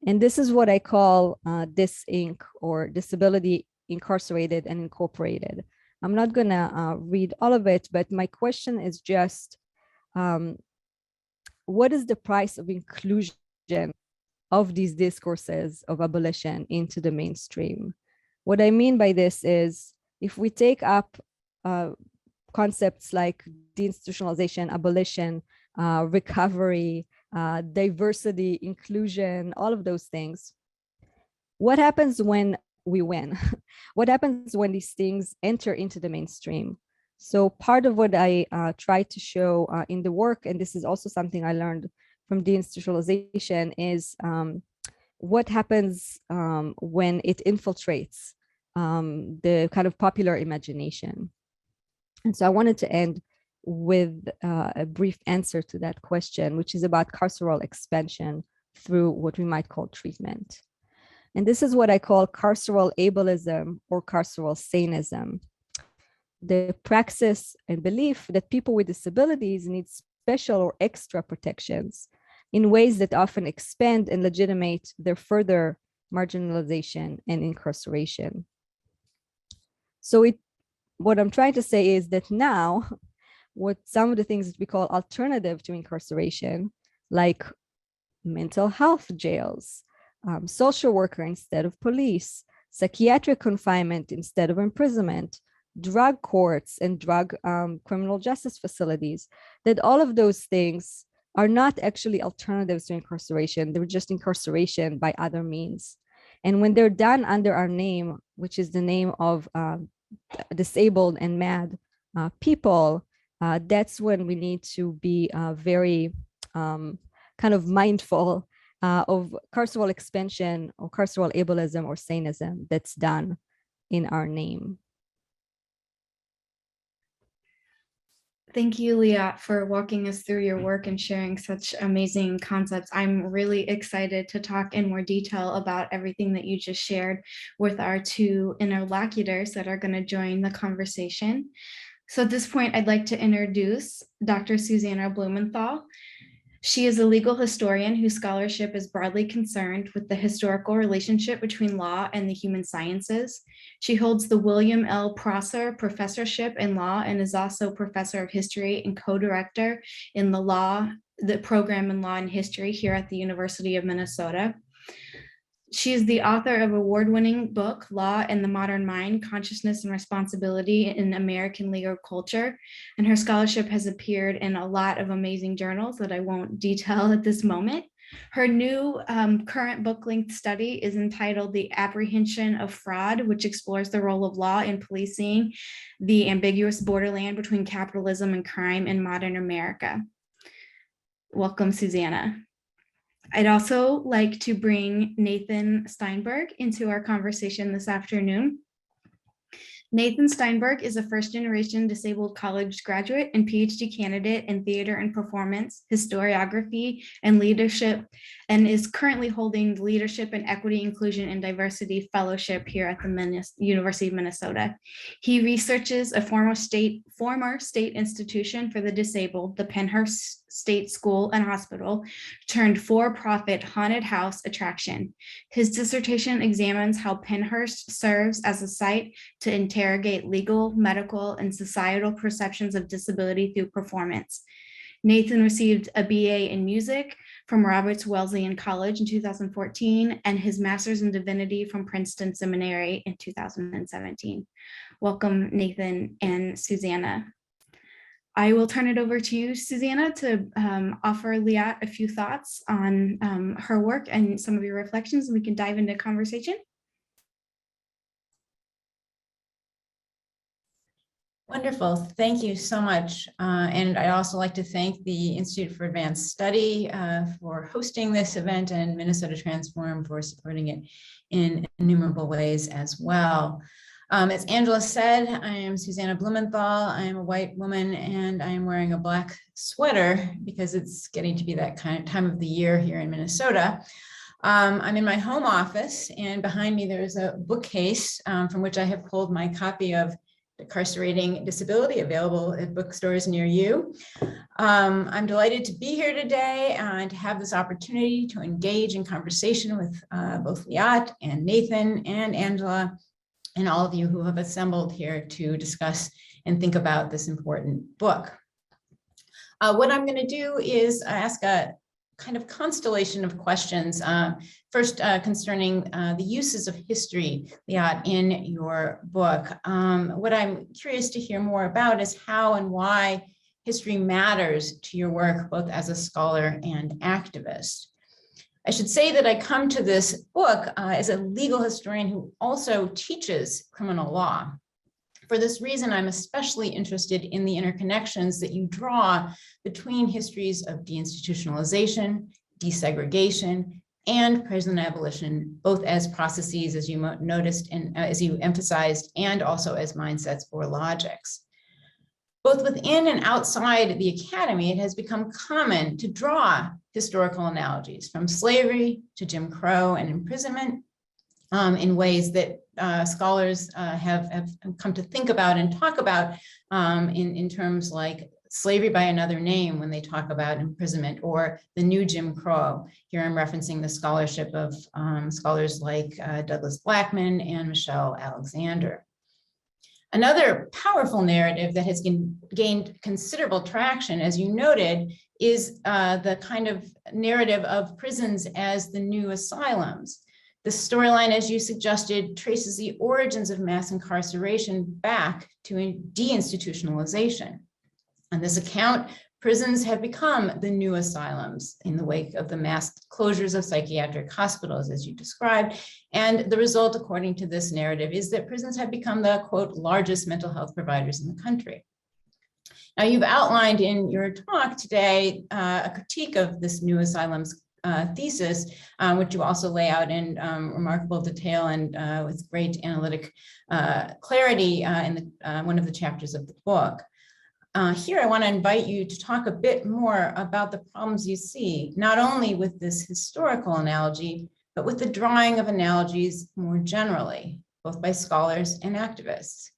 And this is what I call DIS-INC, or Disability Incarcerated and Incorporated. I'm not gonna read all of it, but my question is just, what is the price of inclusion of these discourses of abolition into the mainstream? What I mean by this is, if we take up concepts like deinstitutionalization, abolition, recovery, diversity, inclusion, all of those things, what happens when we win? What happens when these things enter into the mainstream? So part of what I try to show in the work, and this is also something I learned from deinstitutionalization, is what happens when it infiltrates the kind of popular imagination. And so I wanted to end with a brief answer to that question, which is about carceral expansion through what we might call treatment. And this is what I call carceral ableism or carceral saneism. The praxis and belief that people with disabilities need special or extra protections in ways that often expand and legitimate their further marginalization and incarceration. So what I'm trying to say is that now, what some of the things that we call alternative to incarceration, like mental health jails, social worker instead of police, psychiatric confinement instead of imprisonment, drug courts and drug criminal justice facilities, that all of those things are not actually alternatives to incarceration. They're just incarceration by other means. And when they're done under our name, which is the name of disabled and mad people, that's when we need to be very kind of mindful of carceral expansion or carceral ableism or saneism that's done in our name. Thank you, Liat, for walking us through your work and sharing such amazing concepts. I'm really excited to talk in more detail about everything that you just shared with our two interlocutors that are going to join the conversation. So at this point, I'd like to introduce Dr. Susannah Blumenthal. She is a legal historian whose scholarship is broadly concerned with the historical relationship between law and the human sciences. She holds the William L. Prosser Professorship in Law and is also Professor of History and co-director in the program in Law and History here at the University of Minnesota. She is the author of award-winning book, Law and the Modern Mind, Consciousness and Responsibility in American Legal Culture. And her scholarship has appeared in a lot of amazing journals that I won't detail at this moment. Her new current book-length study is entitled The Apprehension of Fraud, which explores the role of law in policing the ambiguous borderland between capitalism and crime in modern America. Welcome, Susannah. I'd also like to bring Nathan Stenberg into our conversation this afternoon. Nathan Stenberg is a first-generation disabled college graduate and PhD candidate in theater and performance, historiography, and leadership, and is currently holding the Leadership and Equity, Inclusion, and Diversity Fellowship here at the University of Minnesota. He researches a former state institution for the disabled, the Pennhurst State School and Hospital, turned for-profit haunted house attraction. His dissertation examines how Pennhurst serves as a site to interrogate legal, medical, and societal perceptions of disability through performance. Nathan received a BA in music from Roberts Wesleyan College in 2014 and his master's in divinity from Princeton Seminary in 2017. Welcome, Nathan and Susannah. I will turn it over to you, Susannah, to offer Liat a few thoughts on her work and some of your reflections, and we can dive into conversation. Wonderful. Thank you so much. And I'd also like to thank the Institute for Advanced Study for hosting this event and Minnesota Transform for supporting it in innumerable ways as well. As Angela said, I am Susannah Blumenthal. I am a white woman and I am wearing a black sweater because it's getting to be that kind of time of the year here in Minnesota. I'm in my home office, and behind me there is a bookcase from which I have pulled my copy of Decarcerating Disability, available at bookstores near you. I'm delighted to be here today and to have this opportunity to engage in conversation with both Liat and Nathan and Angela and all of you who have assembled here to discuss and think about this important book. What I'm going to do is ask a kind of constellation of questions. First, concerning the uses of history, Liat, in your book. What I'm curious to hear more about is how and why history matters to your work, both as a scholar and activist. I should say that I come to this book as a legal historian who also teaches criminal law. For this reason, I'm especially interested in the interconnections that you draw between histories of deinstitutionalization, desegregation, and prison abolition, both as processes, as you noticed and as you emphasized, and also as mindsets or logics. Both within and outside the academy, it has become common to draw historical analogies from slavery to Jim Crow and imprisonment in ways that scholars have come to think about and talk about in terms like slavery by another name when they talk about imprisonment, or the new Jim Crow. Here I'm referencing the scholarship of scholars like Douglas Blackman and Michelle Alexander. Another powerful narrative that has gained considerable traction, as you noted, is the kind of narrative of prisons as the new asylums. The storyline, as you suggested, traces the origins of mass incarceration back to deinstitutionalization. On this account, prisons have become the new asylums in the wake of the mass closures of psychiatric hospitals, as you described. And the result, according to this narrative, is that prisons have become the, quote, largest mental health providers in the country. Now, you've outlined in your talk today a critique of this new asylums thesis, which you also lay out in remarkable detail and with great analytic clarity in one of the chapters of the book. Here, I want to invite you to talk a bit more about the problems you see, not only with this historical analogy, but with the drawing of analogies more generally, both by scholars and activists.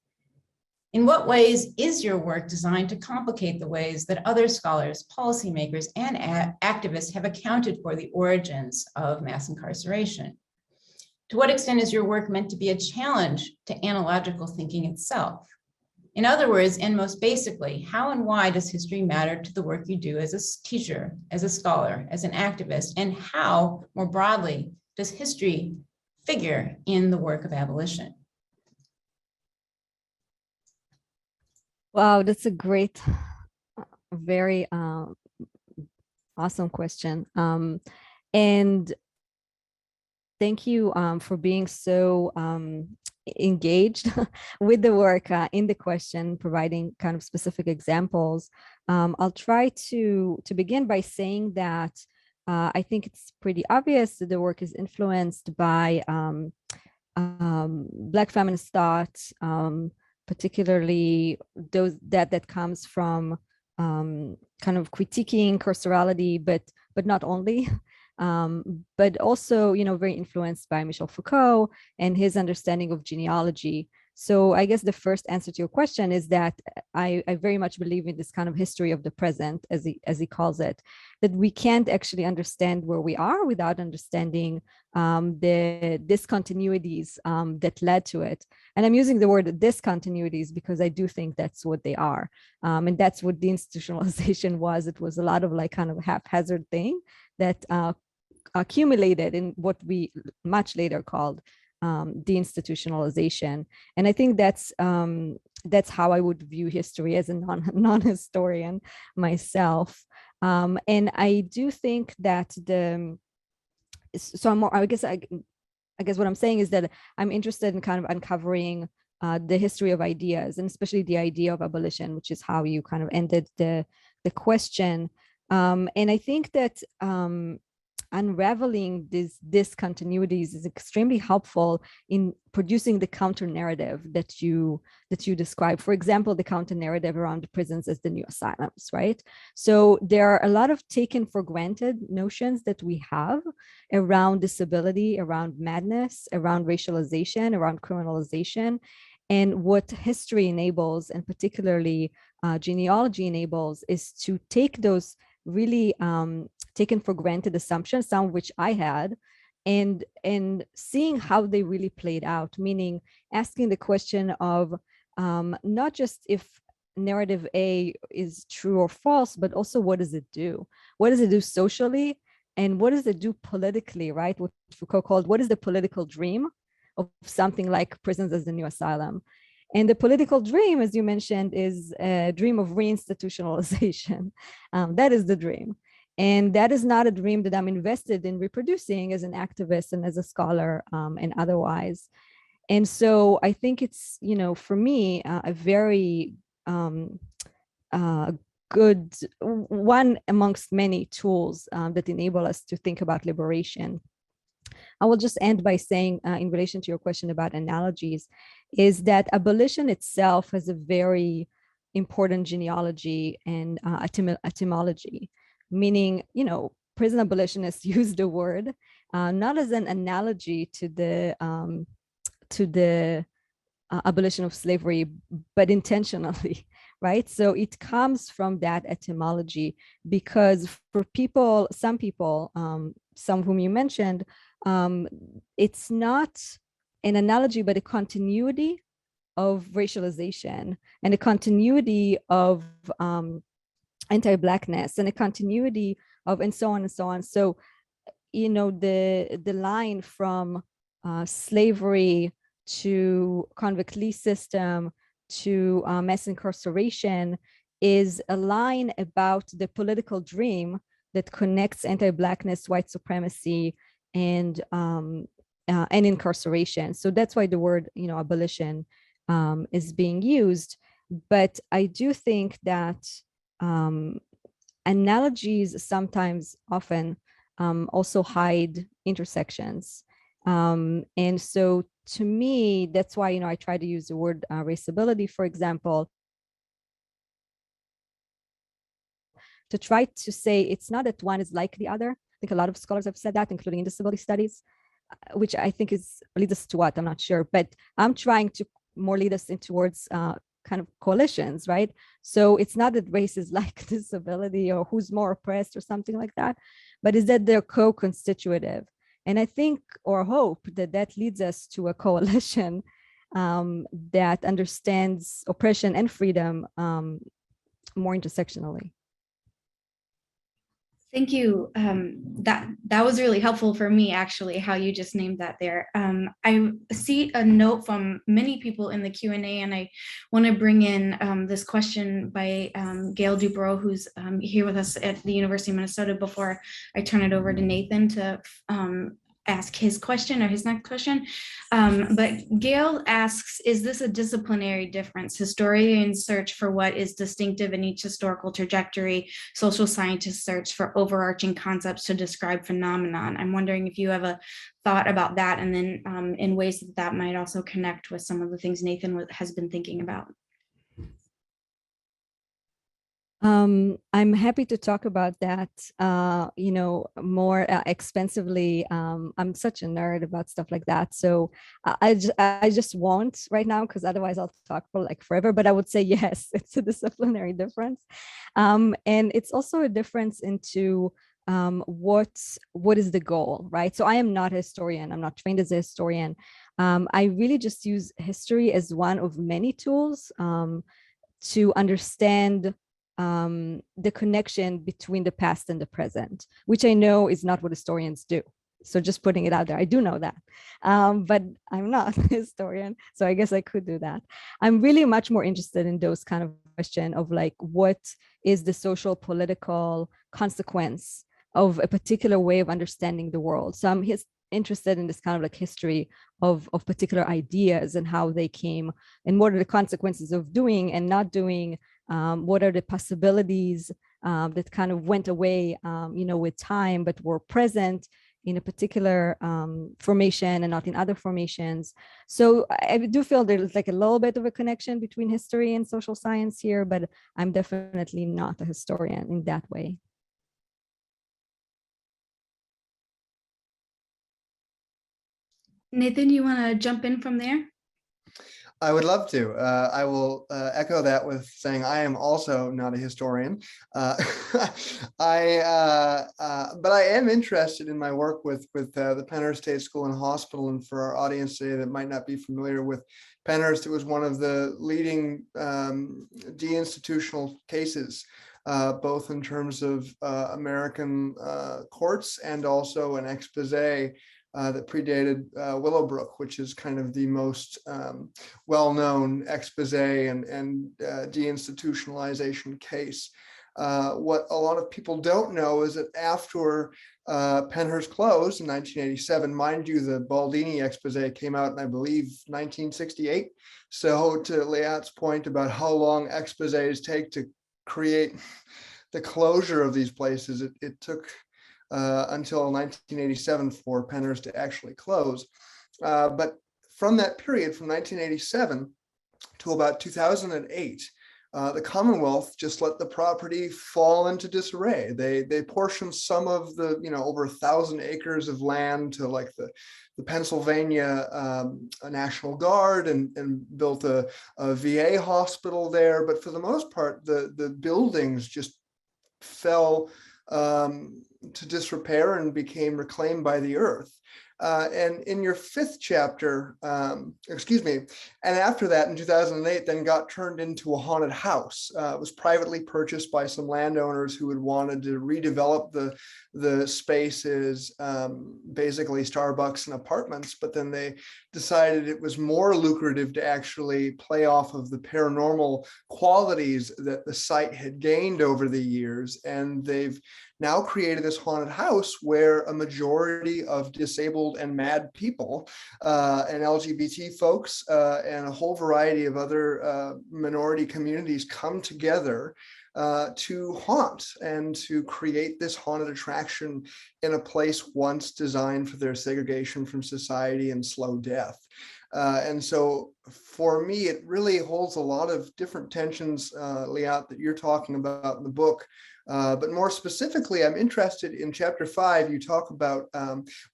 In what ways is your work designed to complicate the ways that other scholars, policymakers, and activists have accounted for the origins of mass incarceration? To what extent is your work meant to be a challenge to analogical thinking itself? In other words, and most basically, how and why does history matter to the work you do as a teacher, as a scholar, as an activist, and how, more broadly, does history figure in the work of abolition? Wow, that's a great, very awesome question. And thank you for being so engaged with the work in the question, providing kind of specific examples. I'll try to begin by saying that I think it's pretty obvious that the work is influenced by Black feminist thought, particularly those that comes from kind of critiquing carcerality, but not only. But also, very influenced by Michel Foucault and his understanding of genealogy. So I guess the first answer to your question is that I very much believe in this kind of history of the present, as he calls it, that we can't actually understand where we are without understanding the discontinuities that led to it. And I'm using the word discontinuities because I do think that's what they are. And that's what deinstitutionalization was. It was a lot of like kind of haphazard thing that accumulated in what we much later called deinstitutionalization. And I think that's how I would view history as a non-historian myself. And I do think that I guess what I'm saying is that I'm interested in kind of uncovering the history of ideas, and especially the idea of abolition, which is how you kind of ended the question. And I think that unraveling these discontinuities is extremely helpful in producing the counter narrative that you describe. For example, the counter narrative around the prisons as the new asylums, right? So there are a lot of taken for granted notions that we have around disability, around madness, around racialization, around criminalization. And what history enables, and particularly genealogy enables, is to take those really taken for granted assumptions, some of which I had, and seeing how they really played out, meaning asking the question of not just if narrative A is true or false, but also what does it do? What does it do socially? And what does it do politically, right? What Foucault called, what is the political dream of something like prisons as the new asylum? And the political dream, as you mentioned, is a dream of reinstitutionalization. That is the dream. And that is not a dream that I'm invested in reproducing as an activist and as a scholar and otherwise. And so I think it's, you know, for me, a very good one amongst many tools that enable us to think about liberation. I will just end by saying, in relation to your question about analogies, is that abolition itself has a very important genealogy and etymology, meaning, you know, prison abolitionists use the word not as an analogy to the abolition of slavery, but intentionally, right? So it comes from that etymology, because for people, some people, some whom you mentioned, it's not an analogy, but a continuity of racialization and a continuity of anti-Blackness and a continuity of, and so on and so on. So, you know, the line from slavery to convict lease system to mass incarceration is a line about the political dream that connects anti-Blackness, white supremacy, and incarceration. So that's why the word, you know, abolition is being used. But I do think that analogies sometimes, often, also hide intersections. And so to me, that's why, you know, I try to use the word raceability, for example, to try to say it's not that one is like the other. I think a lot of scholars have said that, including in disability studies, which I think is leads us to what, I'm not sure, but I'm trying to more lead us in towards kind of coalitions, right? So it's not that race is like disability or who's more oppressed or something like that, but is that they're co-constitutive. And I think or hope that that leads us to a coalition that understands oppression and freedom more intersectionally. Thank you. That was really helpful for me, actually, how you just named that there. I see a note from many people in the Q&A, and I want to bring in this question by Gail Dubrow, who's here with us at the University of Minnesota, before I turn it over to Nathan to ask his question or his next question. But Gail asks, is this a disciplinary difference? Historians search for what is distinctive in each historical trajectory. Social scientists search for overarching concepts to describe phenomenon. I'm wondering if you have a thought about that, and then in ways that that might also connect with some of the things Nathan has been thinking about. I'm happy to talk about that, you know, more expensively. I'm such a nerd about stuff like that. So I just won't right now, because otherwise I'll talk for like forever, but I would say, yes, it's a disciplinary difference. And it's also a difference into what is the goal, right? So I am not a historian. I'm not trained as a historian. I really just use history as one of many tools to understand the connection between the past and the present, which I know is not what historians do. So just putting it out there, I do know that, but I'm not a historian, so I guess I could do that. I'm really much more interested in those kind of question of like, what is the social political consequence of a particular way of understanding the world? So I'm interested in this kind of like history of particular ideas and how they came, and what are the consequences of doing and not doing. What are the possibilities that kind of went away, with time, but were present in a particular formation and not in other formations. So I do feel there's like a little bit of a connection between history and social science here, but I'm definitely not a historian in that way. Nathan, you want to jump in from there? I would love to. I will echo that with saying I am also not a historian. But I am interested in my work with the Panera State School and Hospital. And for our audience today that might not be familiar with Panera, it was one of the leading deinstitutional cases, both in terms of American courts and also an expose that predated Willowbrook, which is kind of the most well-known expose and deinstitutionalization case. What a lot of people don't know is that after Penhurst closed in 1987, mind you, the Baldini expose came out in, I believe, 1968. So to Liat's point about how long exposés take to create the closure of these places, it took until 1987 for Penhurst to actually close. But from that period, from 1987 to about 2008, the Commonwealth just let the property fall into disarray. They portioned some of the, over 1,000 acres of land to like the Pennsylvania National Guard and built a VA hospital there. But for the most part, the buildings just fell to disrepair and became reclaimed by the earth. And in your fifth chapter, and after that in 2008, then got turned into a haunted house. It was privately purchased by some landowners who had wanted to redevelop the spaces, basically Starbucks and apartments, but then they decided it was more lucrative to actually play off of the paranormal qualities that the site had gained over the years. And they've now created this haunted house where a majority of disabled and mad people and LGBT folks and a whole variety of other minority communities come together to haunt and to create this haunted attraction in a place once designed for their segregation from society and slow death. And so for me, it really holds a lot of different tensions, Liat, that you're talking about in the book. But more specifically, I'm interested in chapter 5, you talk about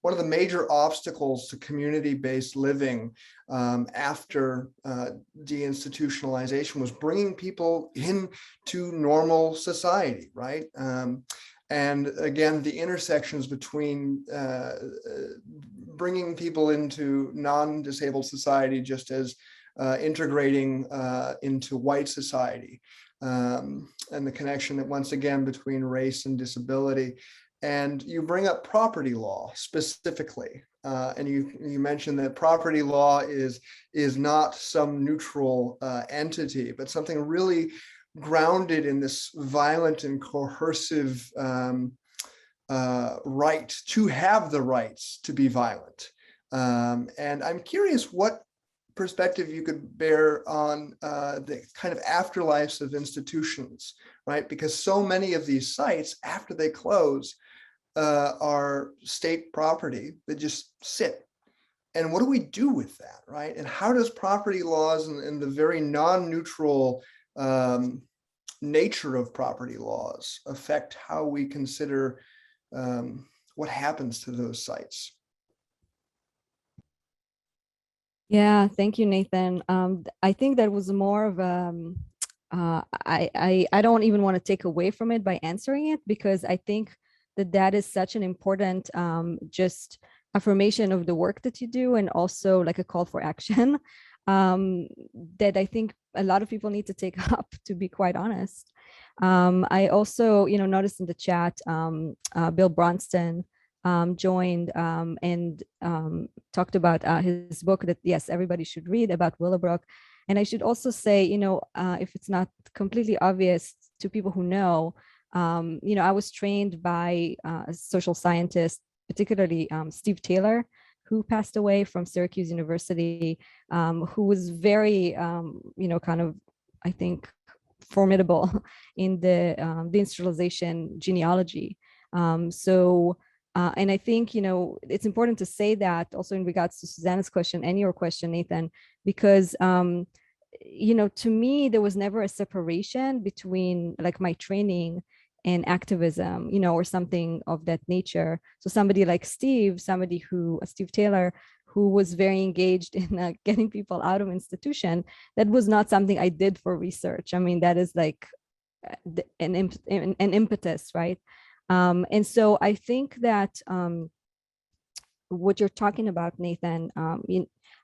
one of the major obstacles to community-based living after deinstitutionalization was bringing people into normal society, right? And again, the intersections between bringing people into non-disabled society just as integrating into white society. And the connection that once again between race and disability. And you bring up property law specifically, and you mentioned that property law is not some neutral entity, but something really grounded in this violent and coercive right to have the rights to be violent. And I'm curious what perspective you could bear on the kind of afterlives of institutions, right? Because so many of these sites, after they close, are state property that just sit. And what do we do with that, right? And how does property laws and the very non-neutral nature of property laws affect how we consider what happens to those sites? Yeah, thank you, Nathan. I think that was more of I don't even want to take away from it by answering it, because I think that is such an important just affirmation of the work that you do, and also like a call for action that I think a lot of people need to take up, to be quite honest. I also, noticed in the chat, Bill Bronston joined and talked about his book that, yes, everybody should read, about Willowbrook. And I should also say, if it's not completely obvious to people who know, I was trained by a social scientist, particularly Steve Taylor, who passed away from Syracuse University, who was very, kind of, I think, formidable in the deinstitutionalization genealogy. And I think, it's important to say that also in regards to Susanna's question and your question, Nathan, because, to me, there was never a separation between like my training and activism, or something of that nature. So somebody like Steve Taylor, who was very engaged in getting people out of institution, that was not something I did for research. I mean, that is like an impetus, right? And so I think that what you're talking about, Nathan,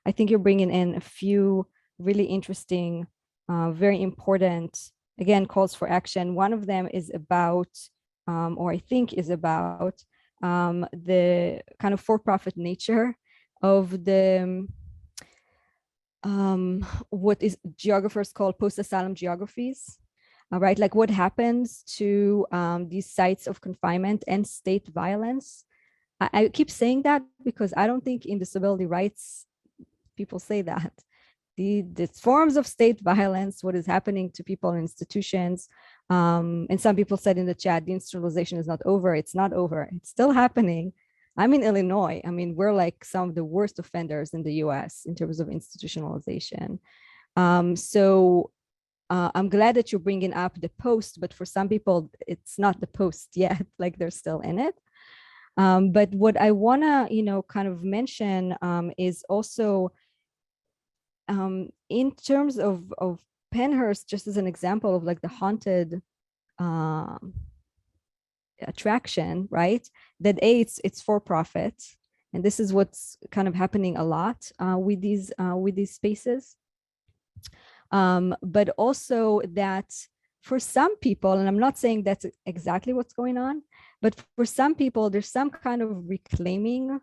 I think you're bringing in a few really interesting, very important, again, calls for action. One of them is about, or I think is about, the kind of for-profit nature of the, what is geographers call post-asylum geographies. Right, like what happens to these sites of confinement and state violence. I keep saying that because I don't think in disability rights people say that. The forms of state violence, what is happening to people in institutions, and some people said in the chat, the institutionalization is not over. It's not over. It's still happening. I'm in Illinois. I mean, we're like some of the worst offenders in the US in terms of institutionalization. I'm glad that you're bringing up the post, but for some people, it's not the post yet, like they're still in it. But what I wanna, kind of mention is also in terms of Pennhurst, just as an example of like the haunted attraction, right? That it's for profit, and this is what's kind of happening a lot with these spaces. But also that for some people, and I'm not saying that's exactly what's going on, but for some people, there's some kind of reclaiming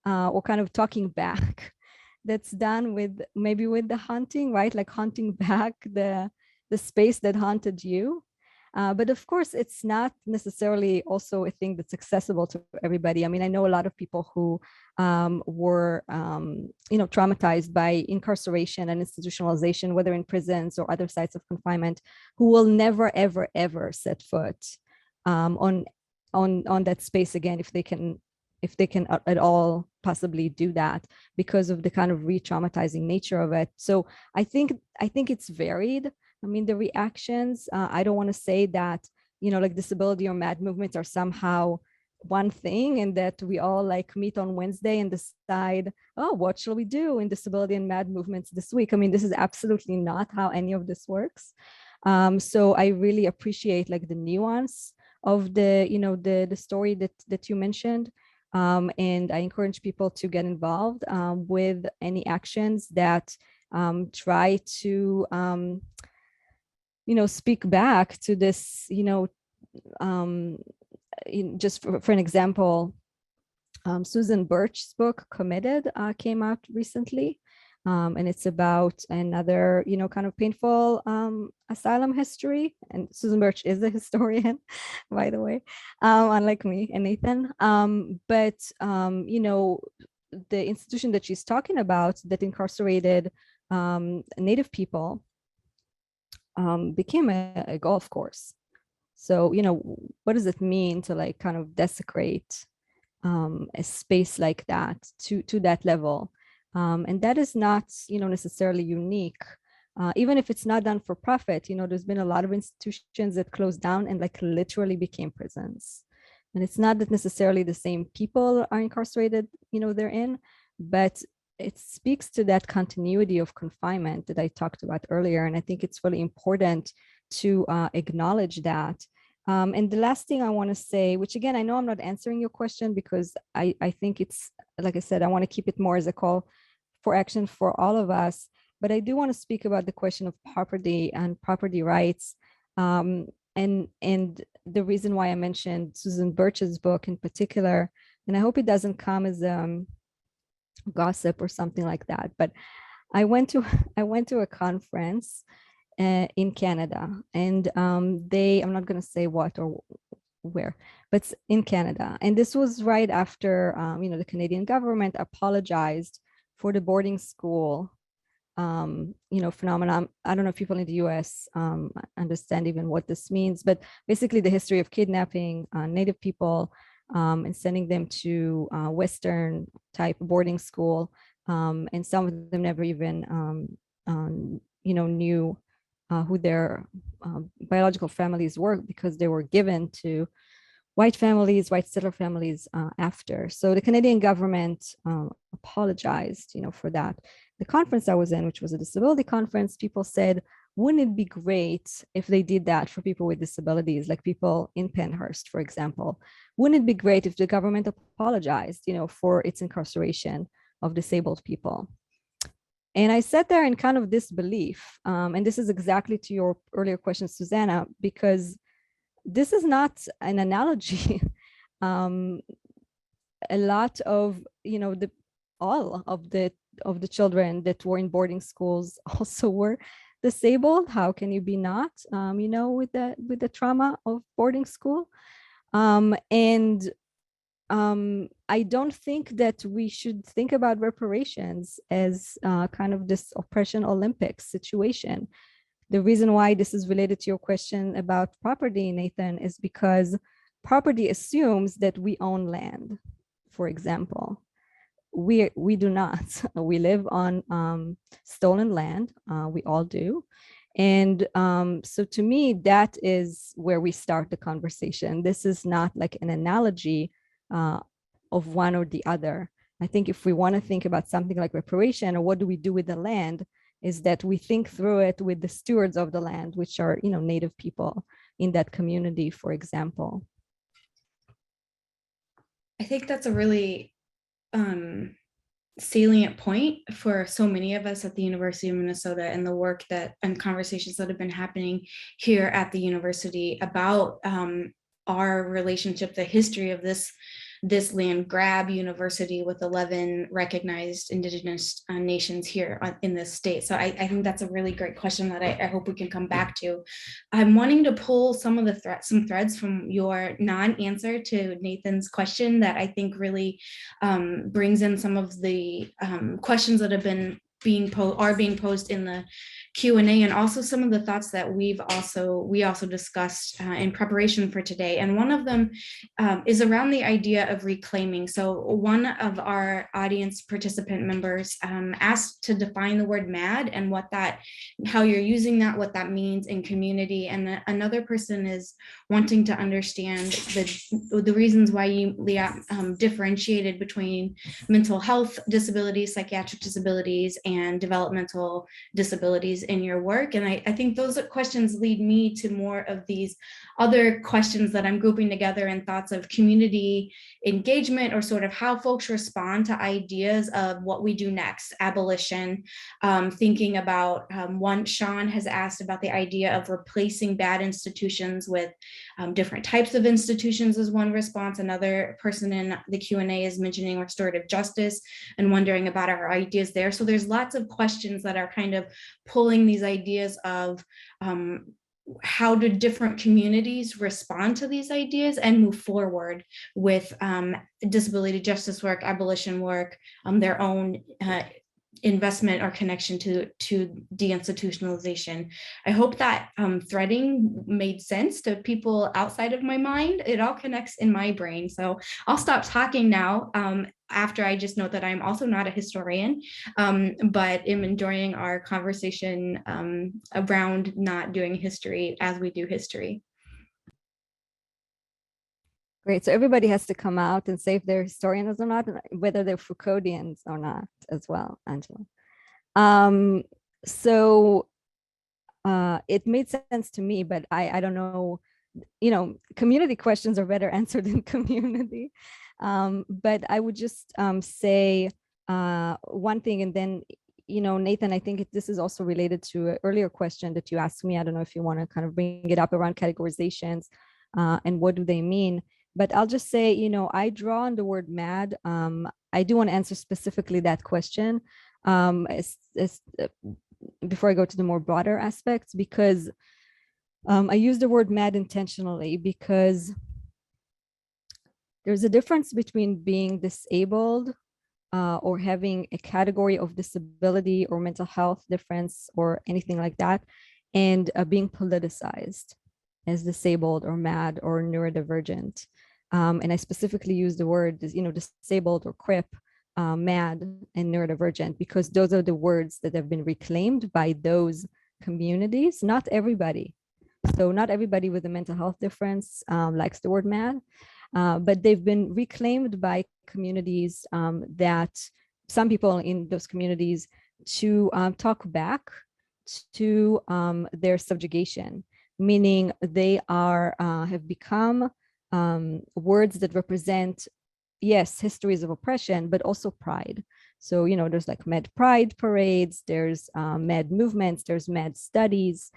or kind of talking back that's done with maybe with the haunting, right? Like haunting back the space that haunted you. But of course, it's not necessarily also a thing that's accessible to everybody. I mean, I know a lot of people who were, traumatized by incarceration and institutionalization, whether in prisons or other sites of confinement, who will never, ever, ever set foot on that space again if they can at all possibly do that because of the kind of re-traumatizing nature of it. So I think it's varied. I mean, the reactions, I don't want to say that, like disability or MAD movements are somehow one thing and that we all like meet on Wednesday and decide, oh, what shall we do in disability and MAD movements this week? I mean, this is absolutely not how any of this works. So I really appreciate like the nuance of the story that you mentioned. And I encourage people to get involved with any actions that try to speak back to this, just for an example, Susan Birch's book, Committed, came out recently. And it's about another, kind of painful asylum history. And Susan Birch is a historian, by the way, unlike me and Nathan. But the institution that she's talking about that incarcerated Native people became a golf course. So, what does it mean to like kind of desecrate a space like that to that level? And that is not, necessarily unique. Even if it's not done for profit, there's been a lot of institutions that closed down and like literally became prisons. And it's not that necessarily the same people are incarcerated, they're in, but it speaks to that continuity of confinement that I talked about earlier. And I think it's really important to acknowledge that. And the last thing I want to say, which again, I know I'm not answering your question because I think it's, like I said, I want to keep it more as a call for action for all of us. But I do want to speak about the question of property and property rights. And the reason why I mentioned Susan Birch's book in particular, and I hope it doesn't come as gossip or something like that. But I went to a conference in Canada, and I'm not going to say what or where, but it's in Canada. And this was right after, the Canadian government apologized for the boarding school phenomenon. I don't know if people in the US understand even what this means, but basically the history of kidnapping Native people and sending them to Western type boarding school. And some of them never even, knew who their biological families were, because they were given to white families, white settler families after. So the Canadian government apologized, for that. The conference I was in, which was a disability conference, people said, wouldn't it be great if they did that for people with disabilities, like people in Penhurst, for example? Wouldn't it be great if the government apologized, for its incarceration of disabled people? And I sat there in kind of disbelief. And this is exactly to your earlier question, Susanna, because this is not an analogy. A lot of, all of the children that were in boarding schools also were disabled. How can you be not, with the trauma of boarding school? I don't think that we should think about reparations as kind of this oppression Olympics situation. The reason why this is related to your question about property, Nathan, is because property assumes that we own land, for example. We do not. We live on stolen land. We all do. And so to me, that is where we start the conversation. This is not like an analogy of one or the other. I think if we want to think about something like reparation, or what do we do with the land, is that we think through it with the stewards of the land, which are, Native people in that community, for example. I think that's a really salient point for so many of us at the University of Minnesota, and the work and conversations that have been happening here at the university about our relationship, the history of this land grab university with 11 recognized Indigenous nations here in this state. So I think that's a really great question that I hope we can come back to. I'm wanting to pull some of the some threads from your non-answer to Nathan's question that I think really brings in some of the questions that have been being posed in the Q&A, and also some of the thoughts that we also discussed in preparation for today. And one of them is around the idea of reclaiming. So one of our audience participant members asked to define the word MAD and how you're using that, what that means in community. And another person is wanting to understand the reasons why you, Liat, differentiated between mental health disabilities, psychiatric disabilities, and developmental disabilities in your work. And I think those questions lead me to more of these other questions that I'm grouping together in thoughts of community engagement, or sort of how folks respond to ideas of what we do next, abolition, thinking about Sean has asked about the idea of replacing bad institutions with different types of institutions as one response. Another person in the Q&A is mentioning restorative justice and wondering about our ideas there. So there's lots of questions that are kind of pulling these ideas of how do different communities respond to these ideas and move forward with disability justice work, abolition work, their own investment or connection to deinstitutionalization. I hope that threading made sense to people outside of my mind. It all connects in my brain. So I'll stop talking now, after I just note that I'm also not a historian, but am enjoying our conversation around not doing history as we do history. Great. So everybody has to come out and say if they're historians or not, whether they're Foucauldians or not as well, Angela. So it made sense to me, but I don't know, community questions are better answered in community. But I would just say one thing, and then, Nathan, I think this is also related to an earlier question that you asked me. I don't know if you want to kind of bring it up around categorizations and what do they mean. But I'll just say, I draw on the word MAD. I do want to answer specifically that question before I go to the more broader aspects, because I use the word MAD intentionally, because there's a difference between being disabled or having a category of disability or mental health difference or anything like that, and being politicized as disabled or mad or neurodivergent. And I specifically use the word, disabled or crip, mad and neurodivergent, because those are the words that have been reclaimed by those communities. Not everybody. So not everybody with a mental health difference likes the word mad, but they've been reclaimed by communities that some people in those communities to talk back to their subjugation, meaning they are have become words that represent, yes, histories of oppression, but also pride. So, there's like mad pride parades, there's mad movements, there's mad studies.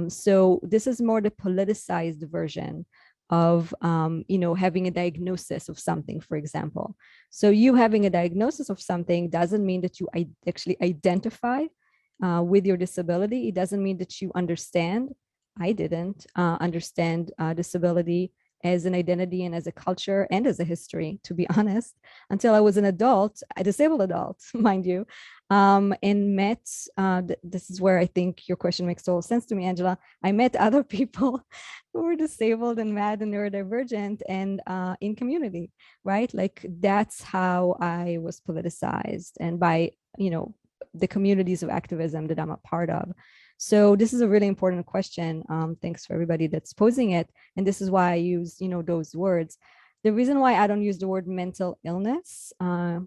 So this is more the politicized version of, having a diagnosis of something, for example. So you having a diagnosis of something doesn't mean that you actually identify with your disability. It doesn't mean that you understand. I didn't understand disability as an identity and as a culture and as a history, to be honest, until I was an adult, a disabled adult, mind you, and met, this is where I think your question makes total sense to me, Angela. I met other people who were disabled and mad and neurodivergent and in community, right? Like that's how I was politicized, and by, the communities of activism that I'm a part of. So this is a really important question. Thanks for everybody that's posing it. And this is why I use, those words. The reason why I don't use the word mental illness, I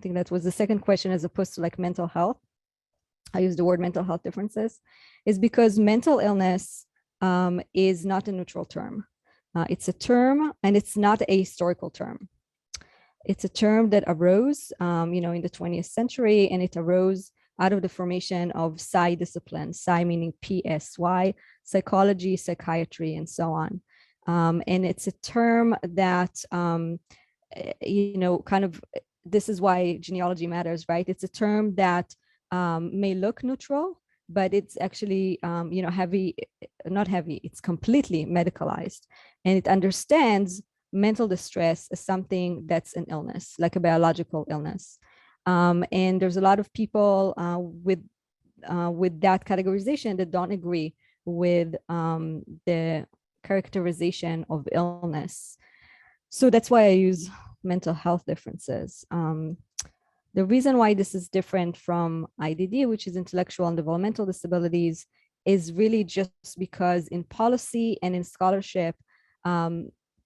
think that was the second question, as opposed to like mental health. I use the word mental health differences, is because mental illness is not a neutral term. It's a term, and it's not a historical term. It's a term that arose, in the 20th century, and it arose out of the formation of psi disciplines, psi meaning PSY, psychology, psychiatry, and so on. And it's a term that, kind of, this is why genealogy matters, right? It's a term that may look neutral, but it's actually, heavy, not heavy, it's completely medicalized. And it understands mental distress as something that's an illness, like a biological illness. And there's a lot of people with that categorization that don't agree with the characterization of illness. So that's why I use mental health differences. The reason why this is different from IDD, which is intellectual and developmental disabilities, is really just because in policy and in scholarship,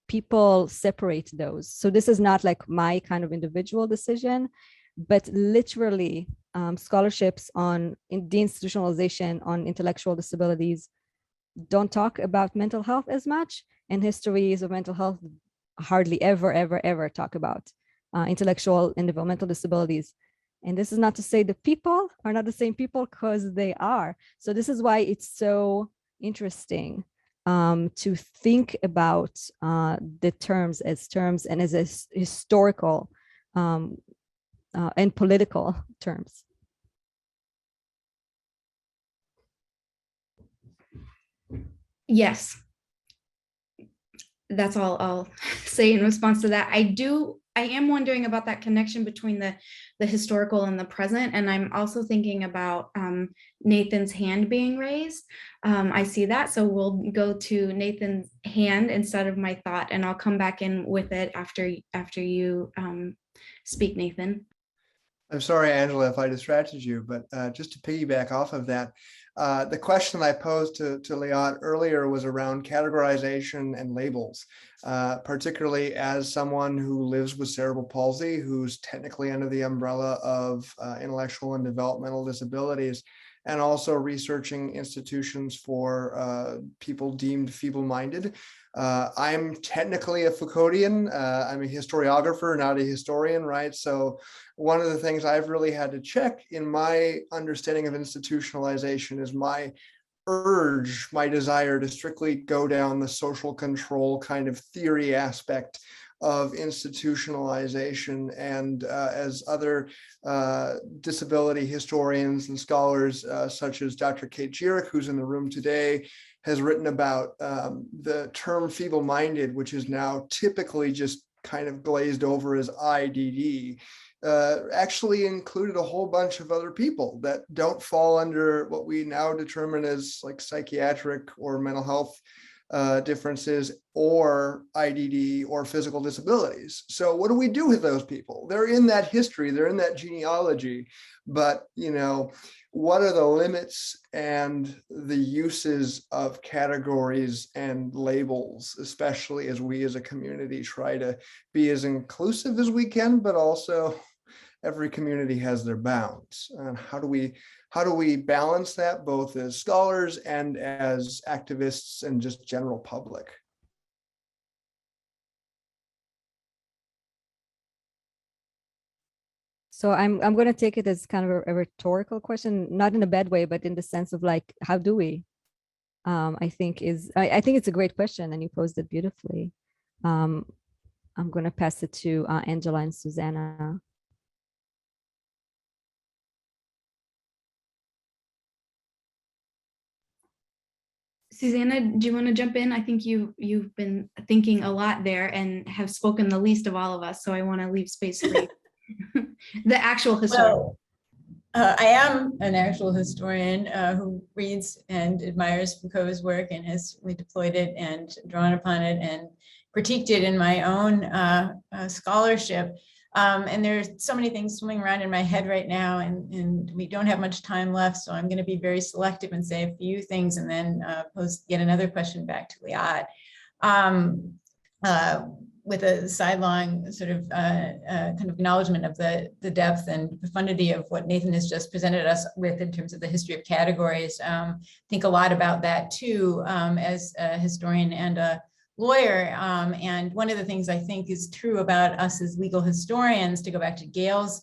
people separate those. So this is not like my kind of individual decision, but literally scholarships on deinstitutionalization on intellectual disabilities don't talk about mental health as much, and histories of mental health hardly ever talk about intellectual and developmental disabilities. And this is not to say the people are not the same people, because they are. So this is why it's so interesting to think about the terms as terms and as a historical and political terms. Yes, that's all I'll say in response to that. I am wondering about that connection between the historical and the present. And I'm also thinking about Nathan's hand being raised. I see that. So we'll go to Nathan's hand instead of my thought, and I'll come back in with it after you speak, Nathan. I'm sorry, Angela, if I distracted you, but just to piggyback off of that, the question I posed to Liat earlier was around categorization and labels, particularly as someone who lives with cerebral palsy, who's technically under the umbrella of intellectual and developmental disabilities, and also researching institutions for people deemed feeble-minded. I'm technically a Foucauldian. I'm a historiographer, not a historian, right? So one of the things I've really had to check in my understanding of institutionalization is my urge, my desire to strictly go down the social control kind of theory aspect of institutionalization. And as other disability historians and scholars, such as Dr. Kate Gierek, who's in the room today, has written about, the term feeble-minded, which is now typically just kind of glazed over as IDD. actually included a whole bunch of other people that don't fall under what we now determine as like psychiatric or mental health differences or IDD or physical disabilities. So what do we do with those people? They're in that history, they're in that genealogy, but what are the limits and the uses of categories and labels, especially as we as a community try to be as inclusive as we can, but also every community has their bounds. And how do we balance that both as scholars and as activists and just general public? So I'm going to take it as kind of a rhetorical question, not in a bad way, but in the sense of like, how do we? I think it's a great question, and you posed it beautifully. I'm going to pass it to Angela and Susanna. Susanna, do you want to jump in? I think you've been thinking a lot there and have spoken the least of all of us, so I want to leave space for you. The actual historian. Well, I am an actual historian who reads and admires Foucault's work and has redeployed it and drawn upon it and critiqued it in my own scholarship. And there's so many things swimming around in my head right now, and we don't have much time left, so I'm going to be very selective and say a few things and then pose yet another question back to Liat. With a sidelong sort of kind of acknowledgement of the depth and profundity of what Nathan has just presented us with in terms of the history of categories. Think a lot about that too, as a historian and a lawyer. And one of the things I think is true about us as legal historians, to go back to Gail's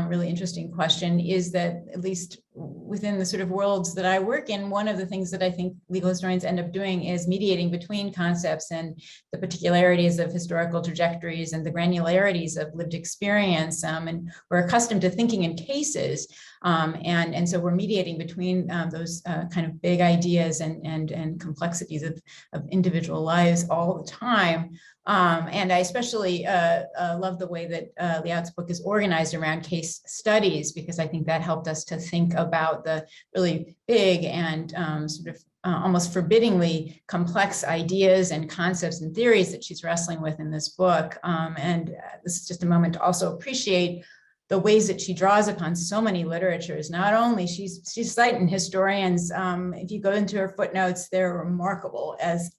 really interesting question, is that at least within the sort of worlds that I work in, one of the things that I think legal historians end up doing is mediating between concepts and the particularities of historical trajectories and the granularities of lived experience. And we're accustomed to thinking in cases. And so we're mediating between those kind of big ideas and complexities of individual lives all the time. And I especially love the way that Liat's book is organized around case studies, because I think that helped us to think about the really big and sort of almost forbiddingly complex ideas and concepts and theories that she's wrestling with in this book. And this is just a moment to also appreciate the ways that she draws upon so many literatures. Not only she's citing historians, if you go into her footnotes, they're remarkable as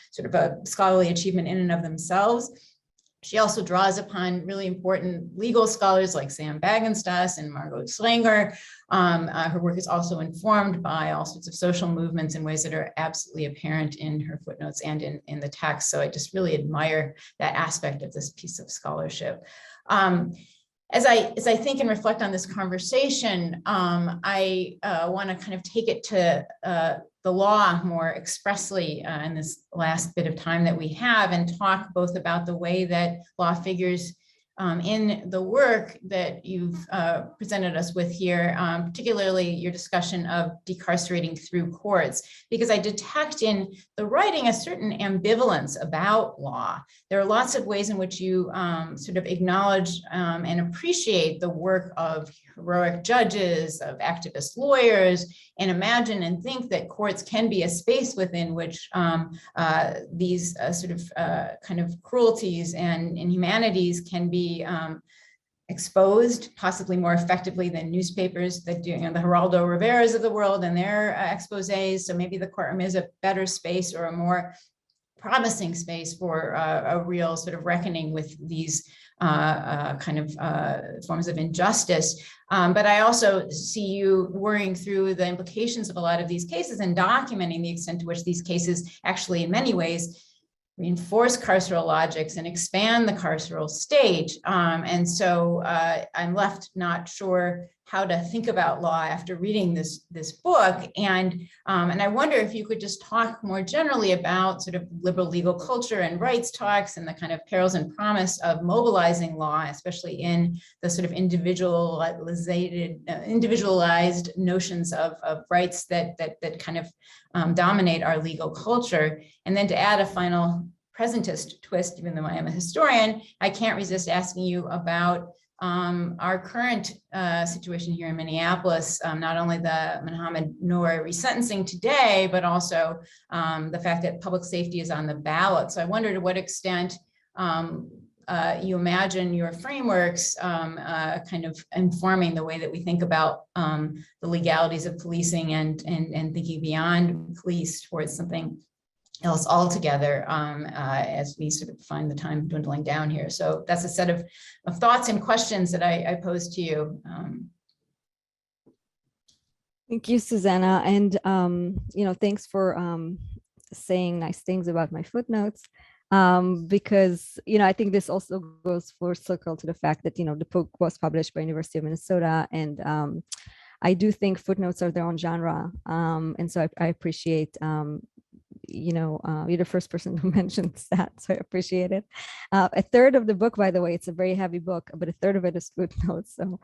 sort of a scholarly achievement in and of themselves. She also draws upon really important legal scholars like Sam Bagenstas and Margot Schlanger. Her work is also informed by all sorts of social movements in ways that are absolutely apparent in her footnotes and in the text. So I just really admire that aspect of this piece of scholarship. As I think and reflect on this conversation, I want to kind of take it to the law more expressly in this last bit of time that we have, and talk both about the way that law figures in the work that you've presented us with here, particularly your discussion of decarcerating through courts, because I detect in the writing a certain ambivalence about law. There are lots of ways in which you sort of acknowledge and appreciate the work of heroic judges, of activist lawyers, and imagine and think that courts can be a space within which these sort of kind of cruelties and inhumanities can be exposed, possibly more effectively than newspapers that do, the Geraldo Riveras of the world and their exposés. So maybe the courtroom is a better space or a more promising space for a real sort of reckoning with these kind of forms of injustice. But I also see you worrying through the implications of a lot of these cases and documenting the extent to which these cases actually, in many ways, reinforce carceral logics and expand the carceral state. And so I'm left not sure how to think about law after reading this book. And I wonder if you could just talk more generally about sort of liberal legal culture and rights talks and the kind of perils and promise of mobilizing law, especially in the sort of individualized notions of rights that kind of dominate our legal culture. And then to add a final presentist twist, even though I am a historian, I can't resist asking you about our current situation here in Minneapolis, not only the Mohammed Noor resentencing today, but also the fact that public safety is on the ballot. So I wonder to what extent you imagine your frameworks kind of informing the way that we think about the legalities of policing and thinking beyond police towards something else altogether as we sort of find the time dwindling down here. So that's a set of thoughts and questions that I pose to you. Thank you, Susanna. And, thanks for saying nice things about my footnotes. Because, I think this also goes full circle to the fact that, the book was published by University of Minnesota. And I do think footnotes are their own genre. And so I appreciate you're the first person who mentions that, so I appreciate it. A third of the book, by the way, it's a very heavy book, but a third of it is footnotes. So,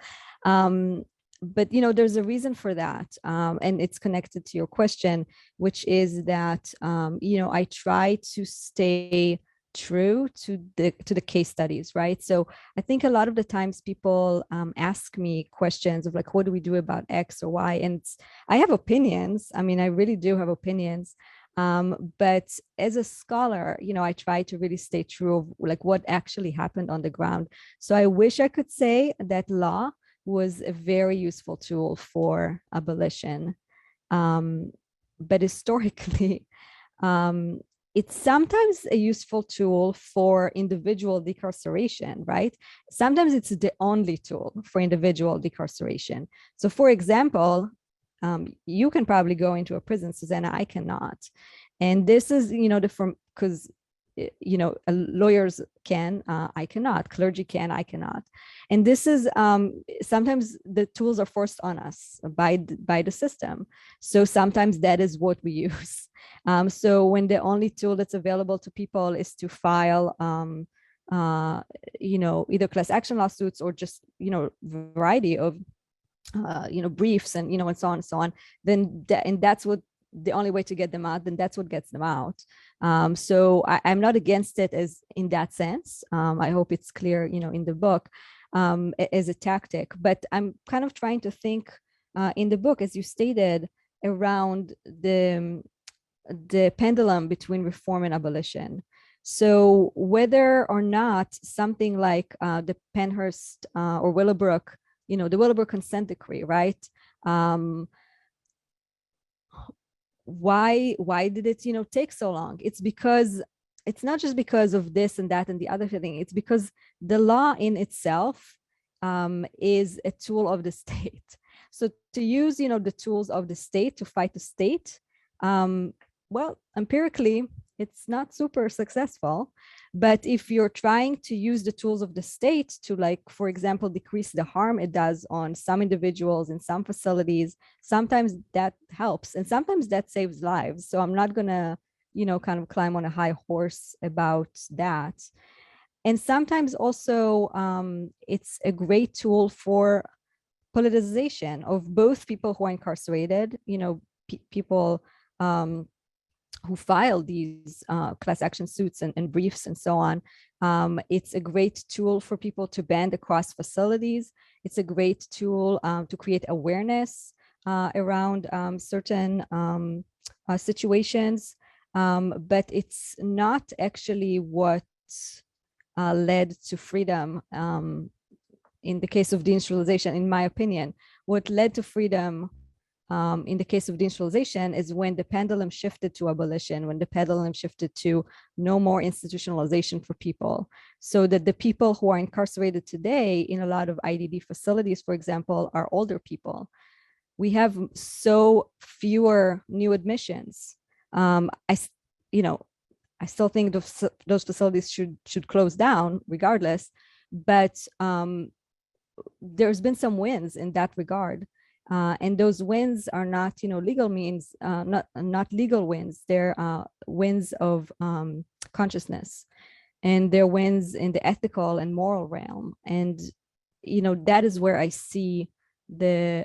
but there's a reason for that, and it's connected to your question, which is that I try to stay true to the case studies, right? So I think a lot of the times people ask me questions of like, what do we do about X or Y? And I have opinions. I mean, I really do have opinions. But as a scholar, I try to really stay true of like what actually happened on the ground. So I wish I could say that law was a very useful tool for abolition. But historically, it's sometimes a useful tool for individual decarceration, right? Sometimes it's the only tool for individual decarceration. So for example, you can probably go into a prison, Susanna, I cannot. And this is, because, lawyers can, I cannot, clergy can, I cannot. And this is, sometimes the tools are forced on us by the system. So sometimes that is what we use. So when the only tool that's available to people is to file, either class action lawsuits or just, variety of briefs and and so on, then and that's what the only way to get them out, then that's what gets them out. So I'm not against it as in that sense. I hope it's clear in the book as a tactic, but I'm kind of trying to think in the book, as you stated, around the pendulum between reform and abolition. So whether or not something like the Pennhurst or Willowbrook, the Willowbrook consent decree, right? Why did it, take so long? It's because it's not just because of this and that and the other thing. It's because the law in itself is a tool of the state. So to use, the tools of the state to fight the state, well, empirically, it's not super successful. But if you're trying to use the tools of the state to, like, for example, decrease the harm it does on some individuals in some facilities, sometimes that helps and sometimes that saves lives. So I'm not going to, kind of climb on a high horse about that. And sometimes also it's a great tool for politicization of both people who are incarcerated, people who file these class action suits and briefs and so on. It's a great tool for people to band across facilities. It's a great tool to create awareness around certain situations, but it's not actually what led to freedom in the case of deinstitutionalization, in my opinion. What led to freedom in the case of deinstitutionalization is when the pendulum shifted to abolition, when the pendulum shifted to no more institutionalization for people, so that the people who are incarcerated today in a lot of IDD facilities, for example, are older people. We have so fewer new admissions. I still think those facilities should close down regardless, but there's been some wins in that regard. And those wins are not, legal means, not legal wins. They're wins of consciousness, and they're wins in the ethical and moral realm. And that is where I see the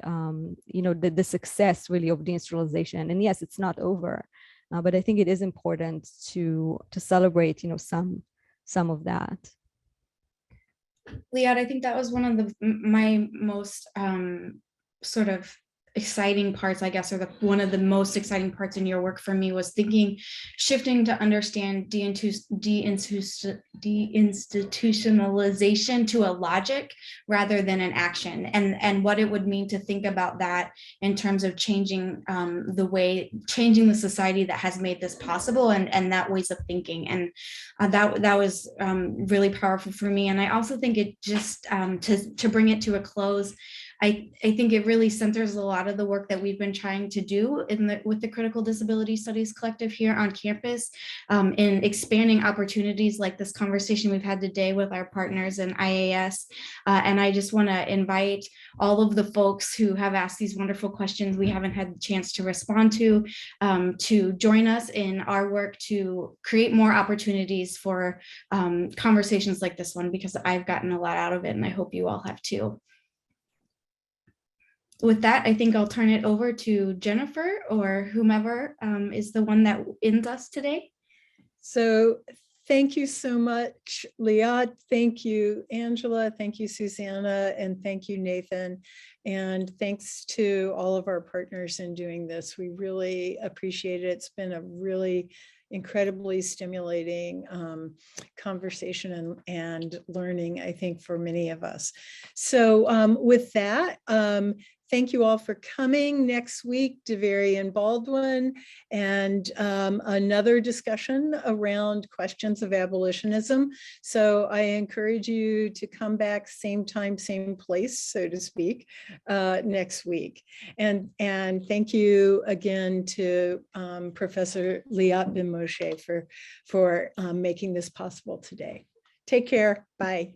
the success really of deinstitutionalization. And yes, it's not over, but I think it is important to celebrate some of that. Liat, I think that was one of my most sort of exciting parts, I guess, or one of the most exciting parts in your work for me was shifting to understand deinstitutionalization to a logic rather than an action, and what it would mean to think about that in terms of changing changing the society that has made this possible, and that ways of thinking. And that was really powerful for me. And I also think it just to bring it to a close, I think it really centers a lot of the work that we've been trying to do with the Critical Disability Studies Collective here on campus, in expanding opportunities like this conversation we've had today with our partners in IAS. And I just want to invite all of the folks who have asked these wonderful questions we haven't had the chance to respond to join us in our work to create more opportunities for conversations like this one, because I've gotten a lot out of it, and I hope you all have too. With that, I think I'll turn it over to Jennifer or whomever is the one that ends us today. So thank you so much, Liat. Thank you, Angela. Thank you, Susanna. And thank you, Nathan. And thanks to all of our partners in doing this. We really appreciate it. It's been a really incredibly stimulating conversation and learning, I think, for many of us. So with that, thank you all for coming. Next week, DeVary and Baldwin, and another discussion around questions of abolitionism. So I encourage you to come back same time, same place, so to speak, next week. And thank you again to Professor Liat Ben-Moshe for making this possible today. Take care. Bye.